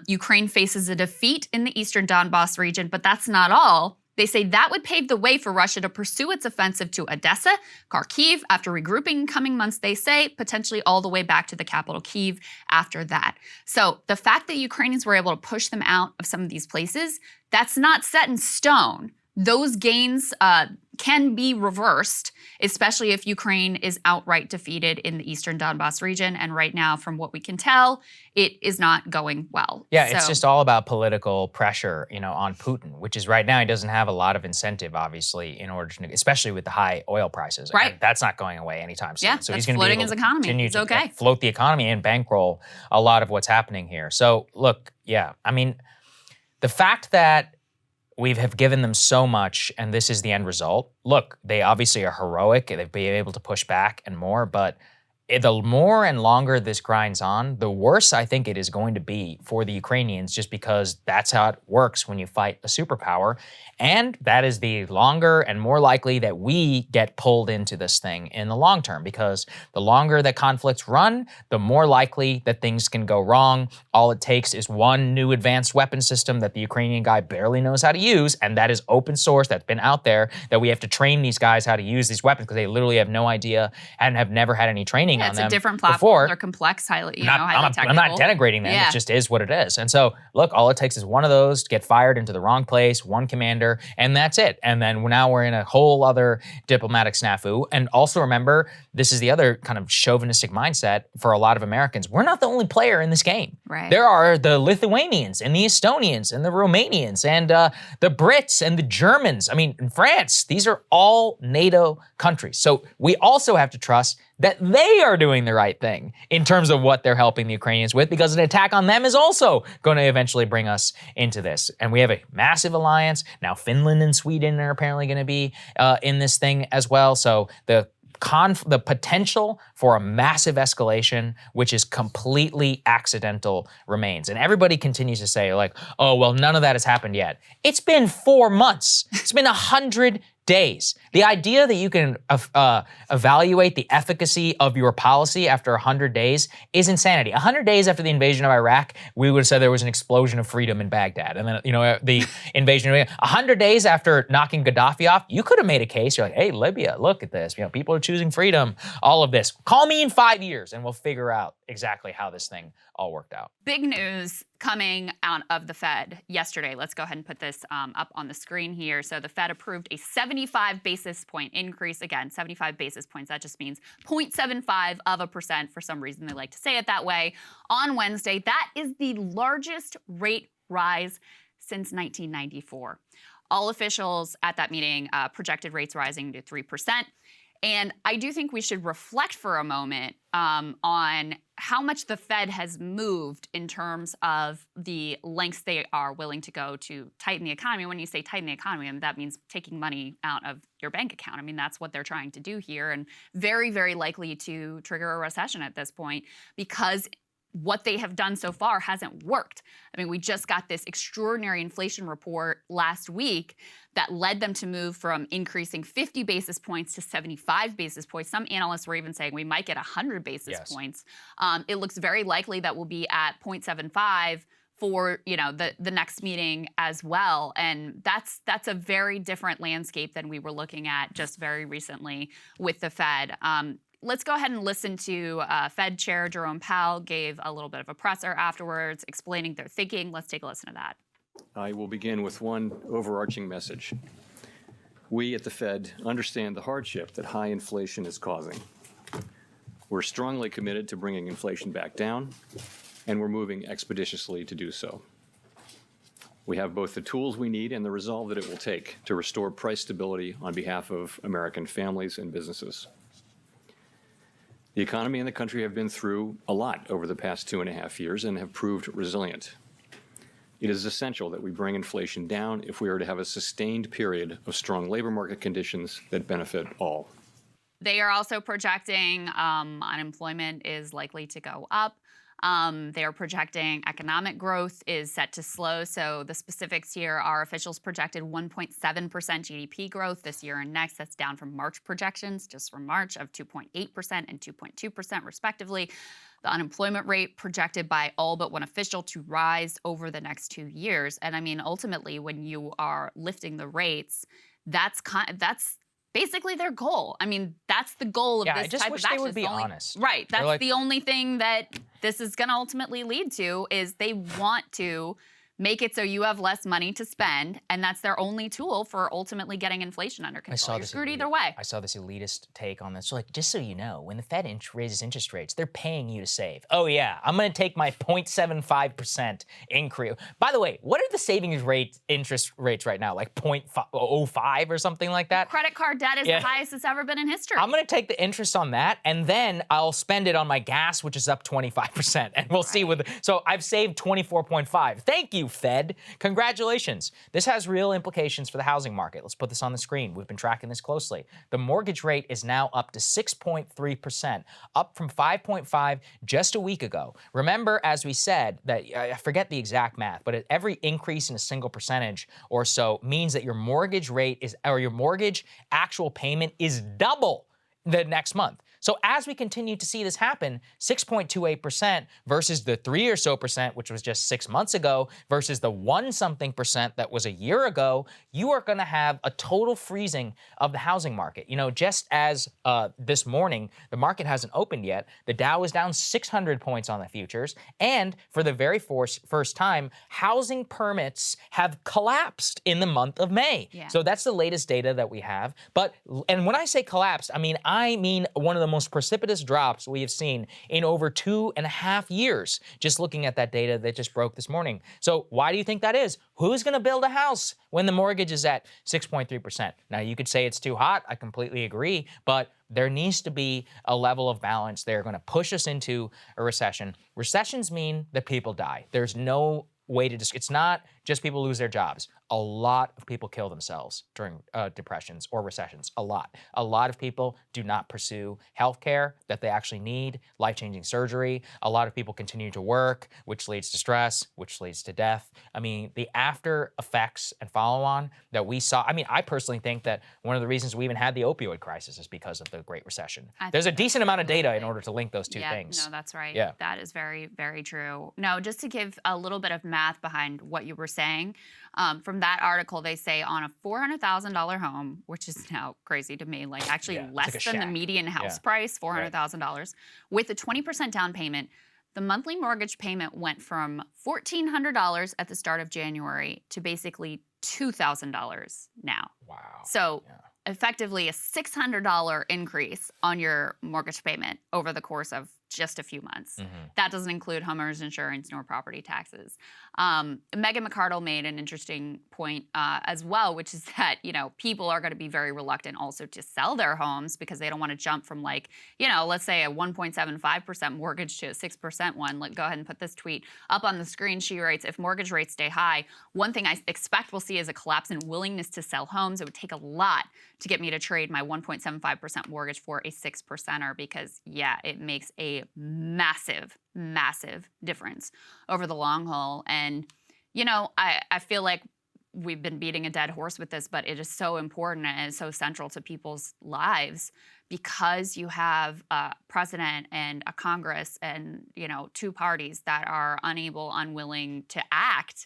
S2: Ukraine faces a defeat in the eastern Donbas region. But that's not all. They say that would pave the way for Russia to pursue its offensive to Odessa, Kharkiv, after regrouping in coming months, they say, potentially all the way back to the capital, Kyiv, after that. So the fact that Ukrainians were able to push them out of some of these places, that's not set in stone. Those gains can be reversed, especially if Ukraine is outright defeated in the eastern Donbass region. And right now, from what we can tell, it is not going well.
S1: Yeah, it's just all about political pressure, on Putin, which is right now he doesn't have a lot of incentive, obviously, in order to, especially with the high oil prices.
S2: Right.
S1: And that's not going away anytime soon.
S2: Yeah,
S1: so
S2: that's
S1: he's going to be
S2: floating
S1: able
S2: his
S1: to
S2: economy.
S1: continue
S2: He's
S1: to
S2: okay.
S1: float the economy and bankroll a lot of what's happening here. So look, yeah, I mean, the fact that we have given them so much, and this is the end result. Look, they obviously are heroic. They've been able to push back and more, but the more and longer this grinds on, the worse I think it is going to be for the Ukrainians, just because that's how it works when you fight a superpower. And that is the longer and more likely that we get pulled into this thing in the long term, because the longer that conflicts run, the more likely that things can go wrong. All it takes is one new advanced weapon system that the Ukrainian guy barely knows how to use, and that is open source, that's been out there, that we have to train these guys how to use these weapons because they literally have no idea and have never had any training on
S2: it's
S1: them
S2: a different platform.
S1: before.
S2: They're complex, highly
S1: I'm
S2: technical.
S1: not denigrating them.
S2: Yeah.
S1: It just is what it is. And so, look, all it takes is one of those to get fired into the wrong place, one commander, and that's it. And then now we're in a whole other diplomatic snafu. And also remember, this is the other kind of chauvinistic mindset for a lot of Americans. We're not the only player in this game.
S2: Right.
S1: There are the Lithuanians and the Estonians and the Romanians and the Brits and the Germans. I mean, in France, these are all NATO countries. So we also have to trust that they are doing the right thing in terms of what they're helping the Ukrainians with, because an attack on them is also going to eventually bring us into this. And we have a massive alliance. Now Finland and Sweden are apparently going to be in this thing as well. So the potential for a massive escalation, which is completely accidental, remains. And everybody continues to say, like, oh, well, none of that has happened yet. It's been 4 months. It's been 100 days. The idea that you can evaluate the efficacy of your policy after 100 days is insanity. 100 days after the invasion of Iraq, we would have said there was an explosion of freedom in Baghdad. And then, the invasion of 100 days after knocking Gaddafi off, you could have made a case. You're like, hey, Libya, look at this. People are choosing freedom, all of this. Call me in 5 years and we'll figure out exactly how this thing all worked out.
S2: Big news coming out of the Fed yesterday. Let's go ahead and put this up on the screen here. So the Fed approved a 75 basis point increase. Again, 75 basis points. That just means 0.75%. For some reason, they like to say it that way. On Wednesday, that is the largest rate rise since 1994. All officials at that meeting projected rates rising to 3%. And I do think we should reflect for a moment on how much the Fed has moved in terms of the lengths they are willing to go to tighten the economy. When you say tighten the economy, I mean, that means taking money out of your bank account. I mean, that's what they're trying to do here, and very, very likely to trigger a recession at this point, because what they have done so far hasn't worked. I mean, we just got this extraordinary inflation report last week that led them to move from increasing 50 basis points to 75 basis points. Some analysts were even saying we might get 100 basis points. It looks very likely that we'll be at 0.75 for the next meeting as well. And that's a very different landscape than we were looking at just very recently with the Fed. Let's go ahead and listen to Fed Chair Jerome Powell gave a little bit of a presser afterwards explaining their thinking. Let's take a listen to that.
S7: I will begin with one overarching message. We at the Fed understand the hardship that high inflation is causing. We're strongly committed to bringing inflation back down, and we're moving expeditiously to do so. We have both the tools we need and the resolve that it will take to restore price stability on behalf of American families and businesses. The economy and the country have been through a lot over the past 2.5 years and have proved resilient. It is essential that we bring inflation down if we are to have a sustained period of strong labor market conditions that benefit all.
S2: They are also projecting unemployment is likely to go up. They are projecting economic growth is set to slow. So the specifics here are officials projected 1.7% GDP growth this year and next. That's down from March projections, just from March, of 2.8% and 2.2% respectively. The unemployment rate projected by all but one official to rise over the next 2 years. And I mean, ultimately, when you are lifting the rates, that's basically their goal. I mean, that's the goal of this type of action.
S1: I just wish they would be honest.
S2: Right. That's the only thing that this is going to ultimately lead to is they want to make it so you have less money to spend, and that's their only tool for ultimately getting inflation under control. You're screwed either way.
S1: I saw this elitist take on this. So like, just so you know, when the Fed raises interest rates, they're paying you to save. Oh yeah, I'm going to take my 0.75% increase. By the way, what are the savings interest rates right now? Like 0.05 or something like that?
S2: Credit card debt is the highest it's ever been in history.
S1: I'm going to take the interest on that, and then I'll spend it on my gas, which is up 25%. And we'll see so I've saved 24.5. Thank you, Fed. Congratulations. This has real implications for the housing market. Let's put this on the screen. We've been tracking this closely. The mortgage rate is now up to 6.3%, up from 5.5 just a week ago. Remember, as we said, that I forget the exact math, but every increase in a single percentage or so means that your mortgage rate or your mortgage actual payment is double the next month. So as we continue to see this happen, 6.28% versus the 3 or so percent, which was just 6 months ago, versus the 1-something% that was a year ago, you are going to have a total freezing of the housing market. You know, just as this morning, the market hasn't opened yet, the Dow is down 600 points on the futures, and for the very first time, housing permits have collapsed in the month of May.
S2: Yeah.
S1: So that's the latest data that we have. And when I say collapsed, I mean one of the most precipitous drops we have seen in over 2.5 years, just looking at that data that just broke this morning. So why do you think that is? Who's going to build a house when the mortgage is at 6.3%? Now, you could say it's too hot. I completely agree. But there needs to be a level of balance. They're going to push us into a recession. Recessions mean that people die. There's no way to it's not just people lose their jobs. A lot of people kill themselves during depressions or recessions. A lot of people do not pursue healthcare that they actually need, life-changing surgery. A lot of people continue to work, which leads to stress, which leads to death. I mean, the after effects and follow-on that we saw. I mean, I personally think that one of the reasons we even had the opioid crisis is because of the Great Recession. There's a decent amount of data in order to link those two things.
S2: No, that's right.
S1: Yeah.
S2: That is very, very true. No, just to give a little bit of math behind what you were saying, from that article, they say on a $400,000 home, which is now crazy to me, like actually less than the median house price, $400,000, with a 20% down payment, the monthly mortgage payment went from $1,400 at the start of January to basically $2,000 now.
S1: Wow.
S2: So effectively a $600 increase on your mortgage payment over the course of just a few months. That doesn't include homeowners insurance nor property taxes. Megan McArdle made an interesting point as well, which is that, you know, people are going to be very reluctant also to sell their homes because they don't want to jump from, like, you know, let's say a 1.75% mortgage to a 6% one. Go ahead and put this tweet up on the screen. She writes, if mortgage rates stay high, one thing I expect we'll see is a collapse in willingness to sell homes. It would take a lot to get me to trade my 1.75% mortgage for a 6%er because, yeah, it makes a massive, massive difference over the long haul. And, you know, I feel like we've been beating a dead horse with this, but it is so important and it's so central to people's lives because you have a president and a Congress and, you know, two parties that are unwilling to act.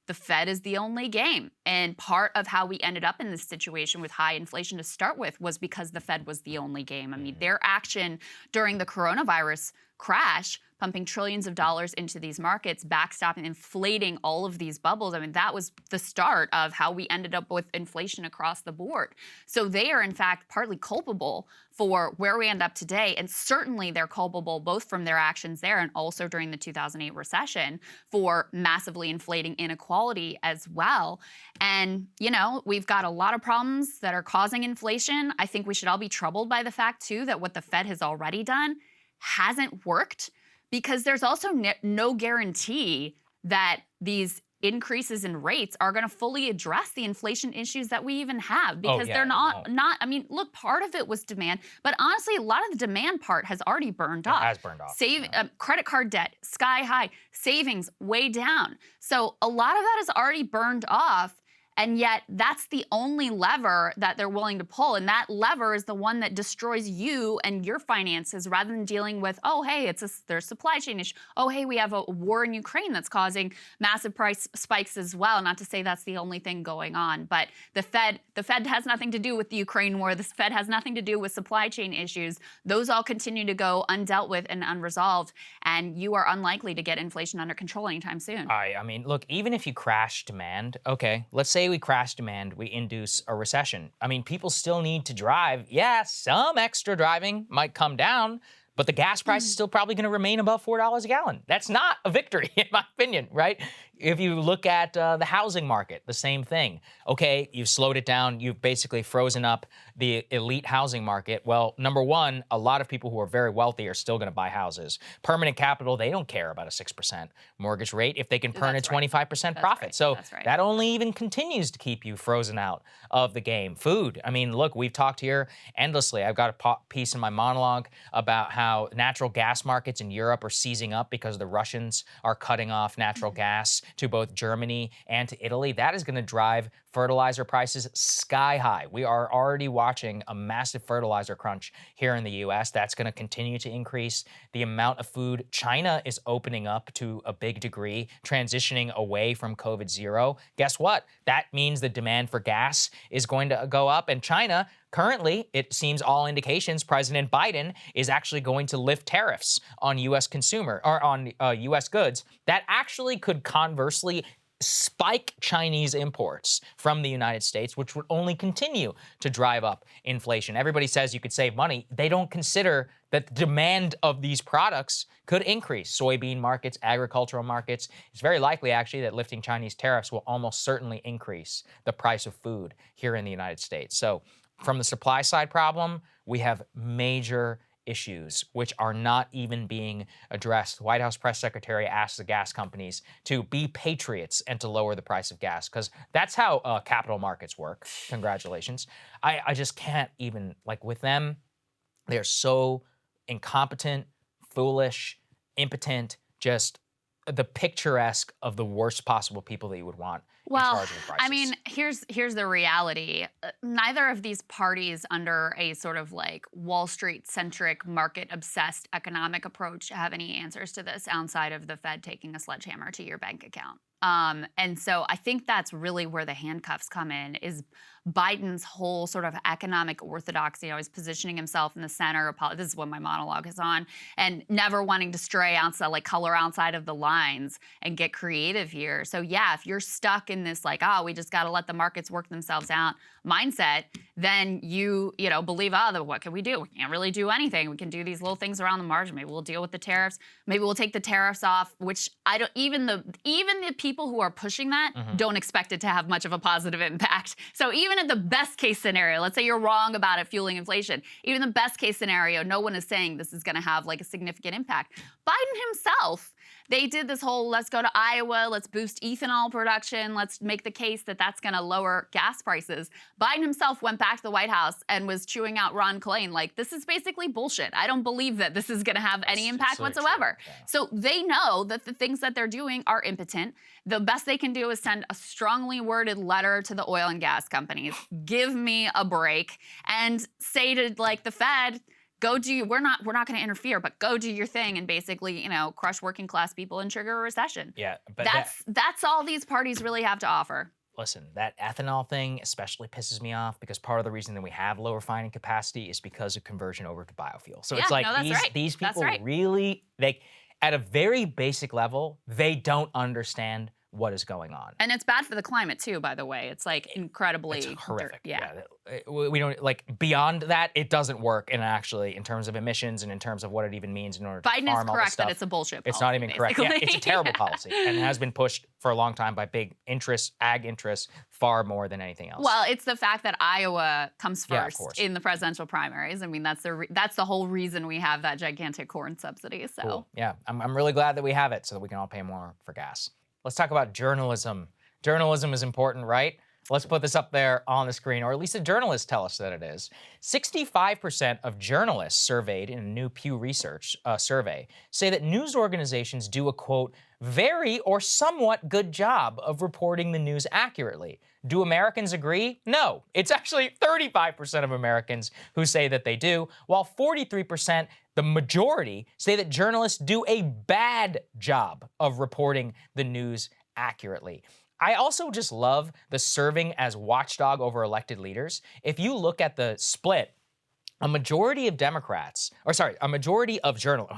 S2: The Fed is the only game. And part of how we ended up in this situation with high inflation to start with was because the Fed was the only game. I mean, their action during the coronavirus crash, pumping trillions of dollars into these markets, backstopping, inflating all of these bubbles. I mean, that was the start of how we ended up with inflation across the board. So they are, in fact, partly culpable for where we end up today. And certainly they're culpable both from their actions there and also during the 2008 recession for massively inflating inequality as well. And, you know, we've got a lot of problems that are causing inflation. I think we should all be troubled by the fact, too, that what the Fed has already done hasn't worked because there's also no guarantee that these increases in rates are going to fully address the inflation issues that we even have, because
S1: yeah,
S2: they're
S1: it
S2: not
S1: won't.
S2: I mean, look, part of it was demand, but honestly a lot of the demand part has already burned off.
S1: has burned off, yeah.
S2: Credit card debt sky high, savings way down. So a lot of that has already burned off. And yet that's the only lever that they're willing to pull. And that lever is the one that destroys you and your finances, rather than dealing with, oh, hey, there's supply chain issue. Oh, hey, we have a war in Ukraine that's causing massive price spikes as well. Not to say that's the only thing going on, but the Fed has nothing to do with the Ukraine war. The Fed has nothing to do with supply chain issues. Those all continue to go undealt with and unresolved. And you are unlikely to get inflation under control anytime soon.
S1: I mean, look, even if you crash demand, okay, let's say we crash demand, we induce a recession. I mean, people still need to drive. Yeah, some extra driving might come down, but the gas price is still probably going to remain above $4 a gallon. That's not a victory, in my opinion, right? If you look at the housing market, the same thing. Okay, you've slowed it down. You've basically frozen up the elite housing market. Well, number one, a lot of people who are very wealthy are still going to buy houses. Permanent capital, they don't care about a 6% mortgage rate if they can earn a 25% profit. So that only even continues to keep you frozen out of the game. Food, I mean, look, we've talked here endlessly. I've got a piece in my monologue about how natural gas markets in Europe are seizing up because the Russians are cutting off natural gas to both Germany and to Italy. That is going to drive fertilizer prices sky high. We are already watching a massive fertilizer crunch here in the US. That's going to continue to increase the amount of food. China is opening up to a big degree, transitioning away from COVID zero. Guess what? That means the demand for gas is going to go up. And China, currently, it seems all indications President Biden is actually going to lift tariffs on U.S. U.S. goods. That actually could conversely spike Chinese imports from the United States, which would only continue to drive up inflation. Everybody says you could save money. They don't consider that the demand of these products could increase. Soybean markets, agricultural markets. It's very likely, actually, that lifting Chinese tariffs will almost certainly increase the price of food here in the United States. So from the supply side problem, we have major issues which are not even being addressed. The White House press secretary asked the gas companies to be patriots and to lower the price of gas, because that's how capital markets work. Congratulations. I just can't even, like, with them, they're so incompetent, foolish, impotent, just the picturesque of the worst possible people that you would want in charge of the prices.
S2: I mean, here's the reality. Neither of these parties, under a sort of like Wall Street-centric, market-obsessed economic approach, have any answers to this outside of the Fed taking a sledgehammer to your bank account. And so I think that's really where the handcuffs come in, is Biden's whole sort of economic orthodoxy, always positioning himself in the center of this is what my monologue is on, and never wanting to stray outside, like color outside of the lines and get creative here. So yeah, if you're stuck in this like, oh, we just got to let the markets work themselves out mindset, then you believe, oh, what can we do? We can't really do anything. We can do these little things around the margin. Maybe we'll deal with the tariffs. Maybe we'll take the tariffs off, which I don't, even the people who are pushing that don't expect it to have much of a positive impact. So even at the best case scenario, let's say you're wrong about it fueling inflation, even the best case scenario, no one is saying this is going to have like a significant impact. Biden himself, they did this whole, let's go to Iowa, let's boost ethanol production, let's make the case that that's going to lower gas prices. Biden himself went back to the White House and was chewing out Ron Klain like, this is basically bullshit. I don't believe that this is going to have any impact whatsoever. Yeah. So they know that the things that they're doing are impotent. The best they can do is send a strongly worded letter to the oil and gas companies, give me a break, and say to like the Fed, go do, we're not going to interfere, but go do your thing and basically, crush working class people and trigger a recession.
S1: Yeah, but
S2: that's all these parties really have to offer.
S1: Listen, that ethanol thing especially pisses me off, because part of the reason that we have low refining capacity is because of conversion over to biofuel. So it's like these people really, at a very basic level, they don't understand what is going on.
S2: And it's bad for the climate too, by the way. It's like incredibly
S1: it's horrific.
S2: Yeah.
S1: We don't, like, beyond that, it doesn't work. And actually, in terms of emissions and in terms of what it even means in order to farm all this stuff.
S2: Biden is correct that it's a bullshit policy.
S1: It's not even correct. Yeah, it's a terrible policy, and it has been pushed for a long time by big interests, ag interests, far more than anything else.
S2: Well, it's the fact that Iowa comes first in the presidential primaries. I mean, that's the whole reason we have that gigantic corn subsidy. So
S1: cool. Yeah, I'm really glad that we have it, so that we can all pay more for gas. let's talk about journalism. Journalism is important, right? Let's put this up there on the screen, or at least the journalists tell us that it is. 65% of journalists surveyed in a new Pew Research survey say that news organizations do a, quote, very or somewhat good job of reporting the news accurately. Do Americans agree? No. It's actually 35% of Americans who say that they do, while 43%, the majority, say that journalists do a bad job of reporting the news accurately. I also just love the serving as watchdog over elected leaders. If you look at the split, a majority of journalists,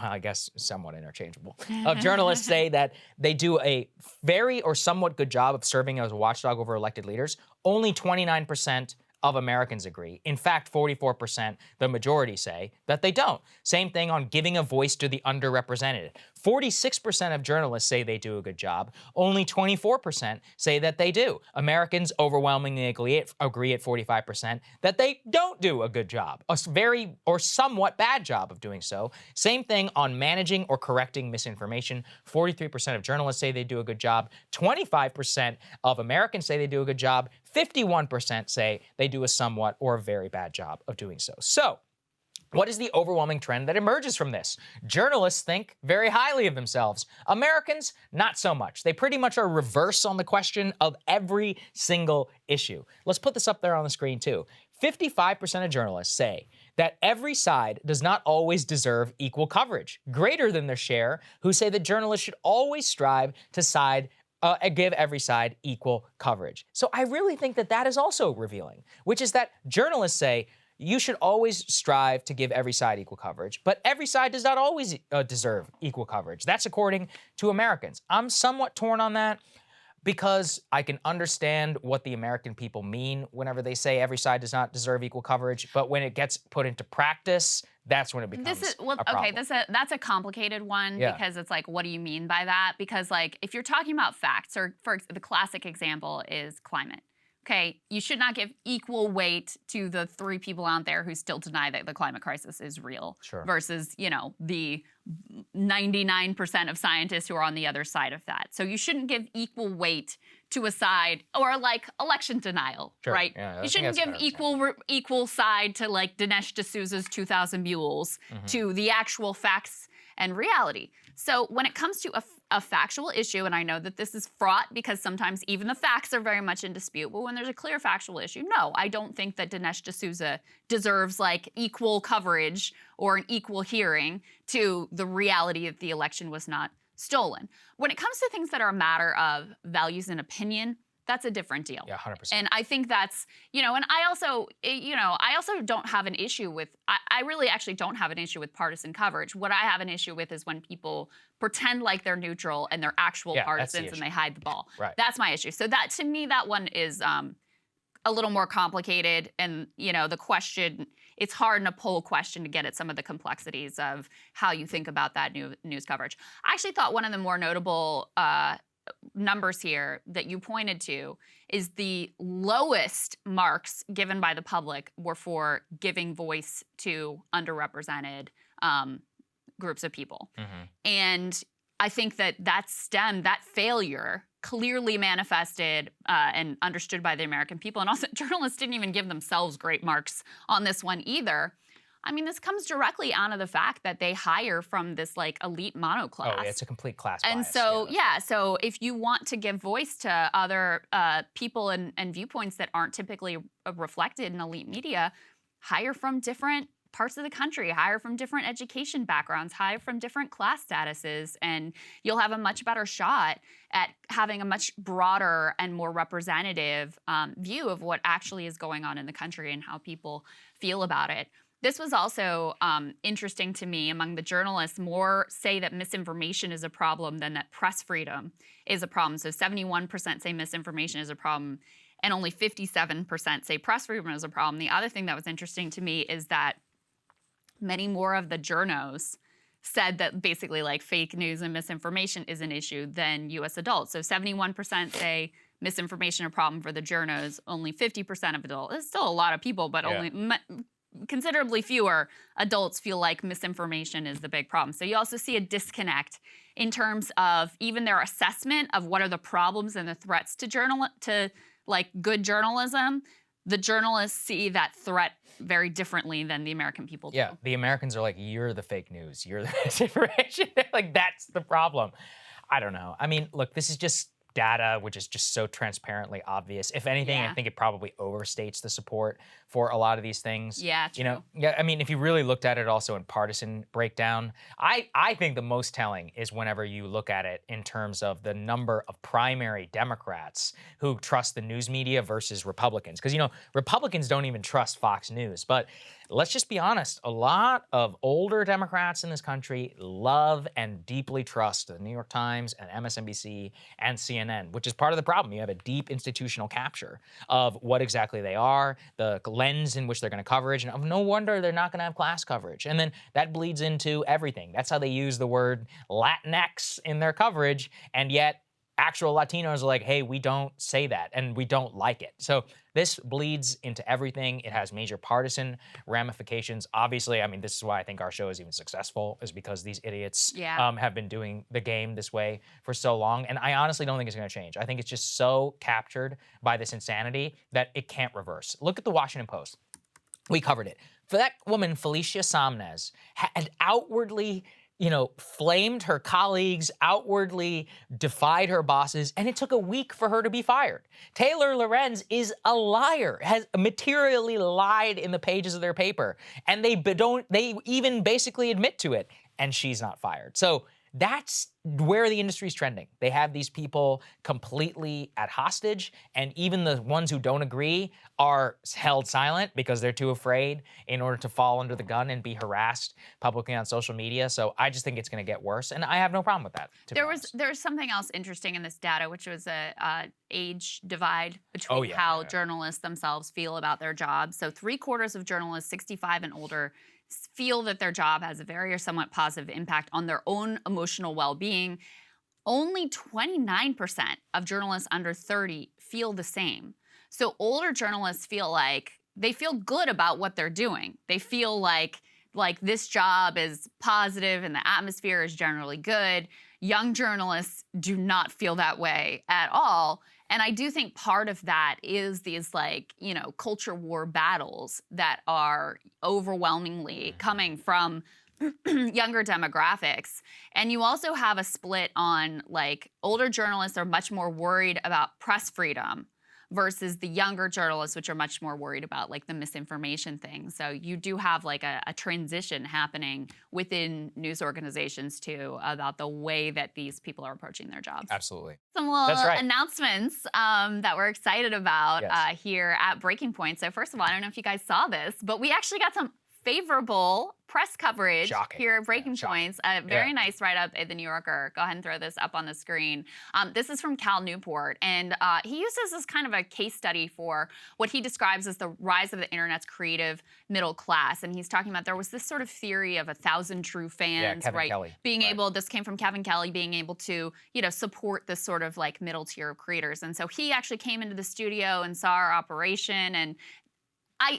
S1: I guess somewhat interchangeable, of journalists say that they do a very or somewhat good job of serving as a watchdog over elected leaders. Only 29% of Americans agree. In fact, 44%, the majority, say that they don't. Same thing on giving a voice to the underrepresented. 46% of journalists say they do a good job. Only 24% say that they do. Americans overwhelmingly agree at 45% that they don't do a good job, a very or somewhat bad job of doing so. Same thing on managing or correcting misinformation. 43% of journalists say they do a good job. 25% of Americans say they do a good job. 51% say they do a somewhat or a very bad job of doing so. So, what is the overwhelming trend that emerges from this? Journalists think very highly of themselves. Americans, not so much. They pretty much are reverse on the question of every single issue. Let's put this up there on the screen too. 55% of journalists say that every side does not always deserve equal coverage, greater than their share who say that journalists should always strive to give every side equal coverage. So I really think that that is also revealing, which is that journalists say you should always strive to give every side equal coverage, but every side does not always deserve equal coverage. That's according to Americans. I'm somewhat torn on that because I can understand what the American people mean whenever they say every side does not deserve equal coverage, but when it gets put into practice, that's when it becomes a problem.
S2: Okay, that's a complicated one because it's like, what do you mean by that? Because like, if you're talking about facts, or the classic example is climate. Okay, you should not give equal weight to the 3 people out there who still deny that the climate crisis is real versus, the 99% of scientists who are on the other side of that. So you shouldn't give equal weight to a side, or like election denial, right?
S1: Yeah,
S2: you shouldn't give equal side to like Dinesh D'Souza's 2,000 Mules to the actual facts and reality. So when it comes to a factual issue, and I know that this is fraught because sometimes even the facts are very much in dispute, but when there's a clear factual issue, no, I don't think that Dinesh D'Souza deserves like equal coverage or an equal hearing to the reality that the election was not stolen. When it comes to things that are a matter of values and opinion, that's a different deal.
S1: Yeah, 100%.
S2: And I think that's, and I also don't have an issue with, I really actually don't have an issue with partisan coverage. What I have an issue with is when people pretend like they're neutral and they're actual partisans and they hide the ball.
S1: Right.
S2: That's my issue. So that, to me, that one is a little more complicated. And, the question, it's hard in a poll question to get at some of the complexities of how you think about that news coverage. I actually thought one of the more notable numbers here that you pointed to is the lowest marks given by the public were for giving voice to underrepresented groups of people. And I think that failure clearly manifested and understood by the American people. And also journalists didn't even give themselves great marks on this one either. I mean, this comes directly out of the fact that they hire from this like elite monoclass.
S1: Oh, it's a complete class
S2: and
S1: bias.
S2: So, so if you want to give voice to other people and viewpoints that aren't typically reflected in elite media, hire from different parts of the country, hire from different education backgrounds, hire from different class statuses, and you'll have a much better shot at having a much broader and more representative view of what actually is going on in the country and how people feel about it. This was also interesting to me. Among the journalists, more say that misinformation is a problem than that press freedom is a problem. So 71% say misinformation is a problem, and only 57% say press freedom is a problem. The other thing that was interesting to me is that many more of the journos said that basically like fake news and misinformation is an issue than U.S. adults. So 71% say misinformation a problem for the journos, only 50% of adults. It's still a lot of people, but only considerably fewer adults feel like misinformation is the big problem. So you also see a disconnect in terms of even their assessment of what are the problems and the threats to good journalism. The journalists see that threat very differently than the American people do.
S1: Yeah, the Americans are like, you're the fake news, you're the misinformation. Like, that's the problem. I don't know. I mean, look, this is just data, which is just so transparently obvious. If anything, I think it probably overstates the support for a lot of these things.
S2: Yeah, true.
S1: I mean, if you really looked at it also in partisan breakdown, I think the most telling is whenever you look at it in terms of the number of primary Democrats who trust the news media versus Republicans. Because, Republicans don't even trust Fox News. But let's just be honest, a lot of older Democrats in this country love and deeply trust the New York Times and MSNBC and CNN, which is part of the problem. You have a deep institutional capture of what exactly they are, the lens in which they're going to coverage, and no wonder they're not going to have class coverage. And then that bleeds into everything. That's how they use the word Latinx in their coverage, and yet actual Latinos are like, hey, we don't say that, and we don't like it. So this bleeds into everything. It has major partisan ramifications. Obviously, I mean, this is why I think our show is even successful, is because these idiots have been doing the game this way for so long. And I honestly don't think it's going to change. I think it's just so captured by this insanity that it can't reverse. Look at the Washington Post. We covered it. For that woman, Felicia Samnez, had outwardly flamed her colleagues, outwardly defied her bosses, and it took a week for her to be fired. Taylor Lorenz is a liar, has materially lied in the pages of their paper, and they even basically admit to it, and she's not fired. So that's where the industry's trending. They have these people completely at hostage, and even the ones who don't agree are held silent because they're too afraid in order to fall under the gun and be harassed publicly on social media. So I just think it's going to get worse, and I have no problem with that.
S2: There's something else interesting in this data, which was a age divide between how journalists themselves feel about their jobs. So 3/4 of journalists 65 and older feel that their job has a very or somewhat positive impact on their own emotional well-being. Only 29% of journalists under 30 feel the same. So older journalists feel like they feel good about what they're doing. They feel like this job is positive and the atmosphere is generally good. Young journalists do not feel that way at all. And I do think part of that is these culture war battles that are overwhelmingly coming from younger demographics. And you also have a split on older journalists are much more worried about press freedom versus the younger journalists, which are much more worried about the misinformation thing. So you do have a transition happening within news organizations too about the way that these people are approaching their jobs.
S1: Absolutely.
S2: Some little announcements that we're excited about here at Breaking Point. So first of all, I don't know if you guys saw this, but we actually got some favorable press coverage here at Breaking Points. A very nice write-up at The New Yorker. Go ahead and throw this up on the screen. This is from Cal Newport, and he uses this kind of a case study for what he describes as the rise of the internet's creative middle class. And he's talking about there was this sort of theory of 1,000 true fans,
S1: Kevin Kelly.
S2: Being able, this came from Kevin Kelly, being able to, support this sort of middle tier of creators. And so he actually came into the studio and saw our operation, and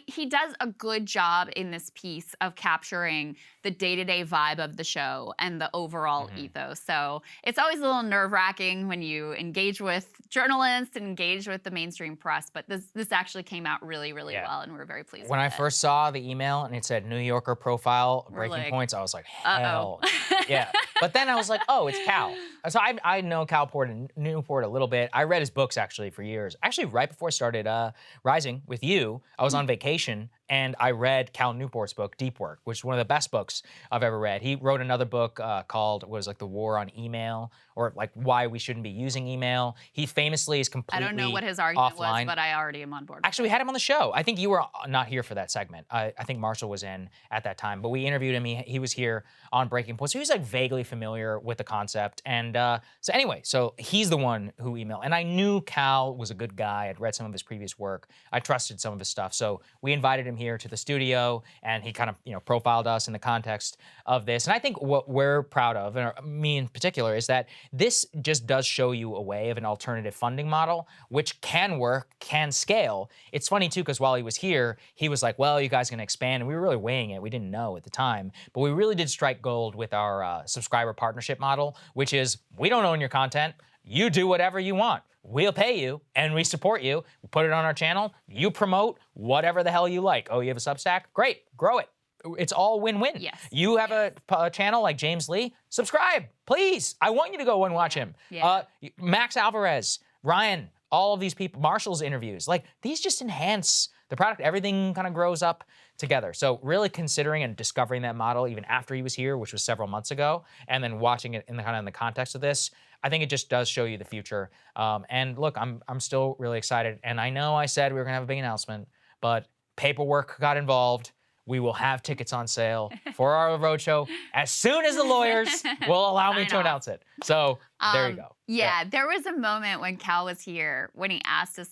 S2: he does a good job in this piece of capturing the day-to-day vibe of the show and the overall ethos. So it's always a little nerve-wracking when you engage with journalists and engage with the mainstream press, but this actually came out really, really well, and we're very pleased with it.
S1: When I first saw the email and it said New Yorker profile, Breaking Points, I was like, hell. Yeah. But then I was like, oh, it's Cal. So I know Cal Newport a little bit. I read his books actually for years. Actually, right before I started Rising with you, I was on vacation and I read Cal Newport's book, Deep Work, which is one of the best books I've ever read. He wrote another book called, The War on Email, or why we shouldn't be using email. He famously is completely
S2: I don't know what his argument
S1: offline.
S2: was, but I already am on board.
S1: Actually, we had him on the show. I think you were not here for that segment. I think Marshall was in at that time, but we interviewed him. He was here on Breaking Point. So he was vaguely familiar with the concept. And so anyway, so he's the one who emailed. And I knew Cal was a good guy. I'd read some of his previous work. I trusted some of his stuff. So we invited him here to the studio, and he kind of, profiled us in the context of this. And I think what we're proud of, and me in particular, is that this just does show you a way of an alternative funding model, which can work, can scale. It's funny too, because while he was here, he was like, well, you guys are gonna expand. And we were really weighing it. We didn't know at the time, but we really did strike gold with our subscriber partnership model, which is, we don't own your content. You do whatever you want. We'll pay you and we support you. We put it on our channel. You promote whatever the hell you like. Oh, you have a Substack? Great, grow it. It's all win-win.
S2: Yes.
S1: You have a channel like James Lee, subscribe, please. I want you to go and watch him.
S2: Yeah.
S1: Max Alvarez, Ryan, all of these people, Marshall's interviews, like these just enhance the product. Everything kind of grows up together. So really considering and discovering that model even after he was here, which was several months ago, and then watching it in the context of this, I think it just does show you the future. And look, I'm still really excited. And I know I said we were gonna have a big announcement, but paperwork got involved. We will have tickets on sale for our roadshow as soon as the lawyers will allow me to announce it. So there you go.
S2: Yeah, there was a moment when Cal was here when he asked us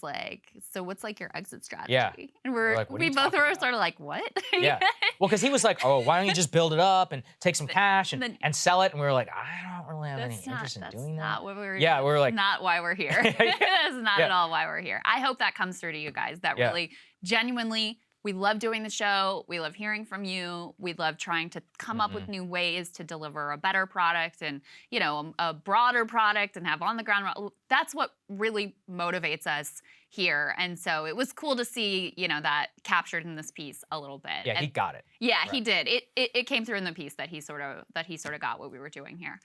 S2: so what's your exit strategy?
S1: Yeah.
S2: And
S1: Like, what are
S2: we
S1: you
S2: both
S1: talking
S2: were
S1: about?
S2: sort of like, what?
S1: Yeah. Well, because he was like, oh, why don't you just build it up and take some cash and sell it? And we were like, I don't really have any interest in doing that.
S2: Not what we were,
S1: Yeah, we were like,
S2: not why we're here. That's not at all why we're here. I hope that comes through to you guys, that really genuinely, we love doing the show. We love hearing from you. We love trying to come up with new ways to deliver a better product and, a broader product and have on the ground. That's what really motivates us here. And so it was cool to see, that captured in this piece a little bit.
S1: Yeah, he got it.
S2: Yeah, he did. It came through in the piece that he sort of got what we were doing here.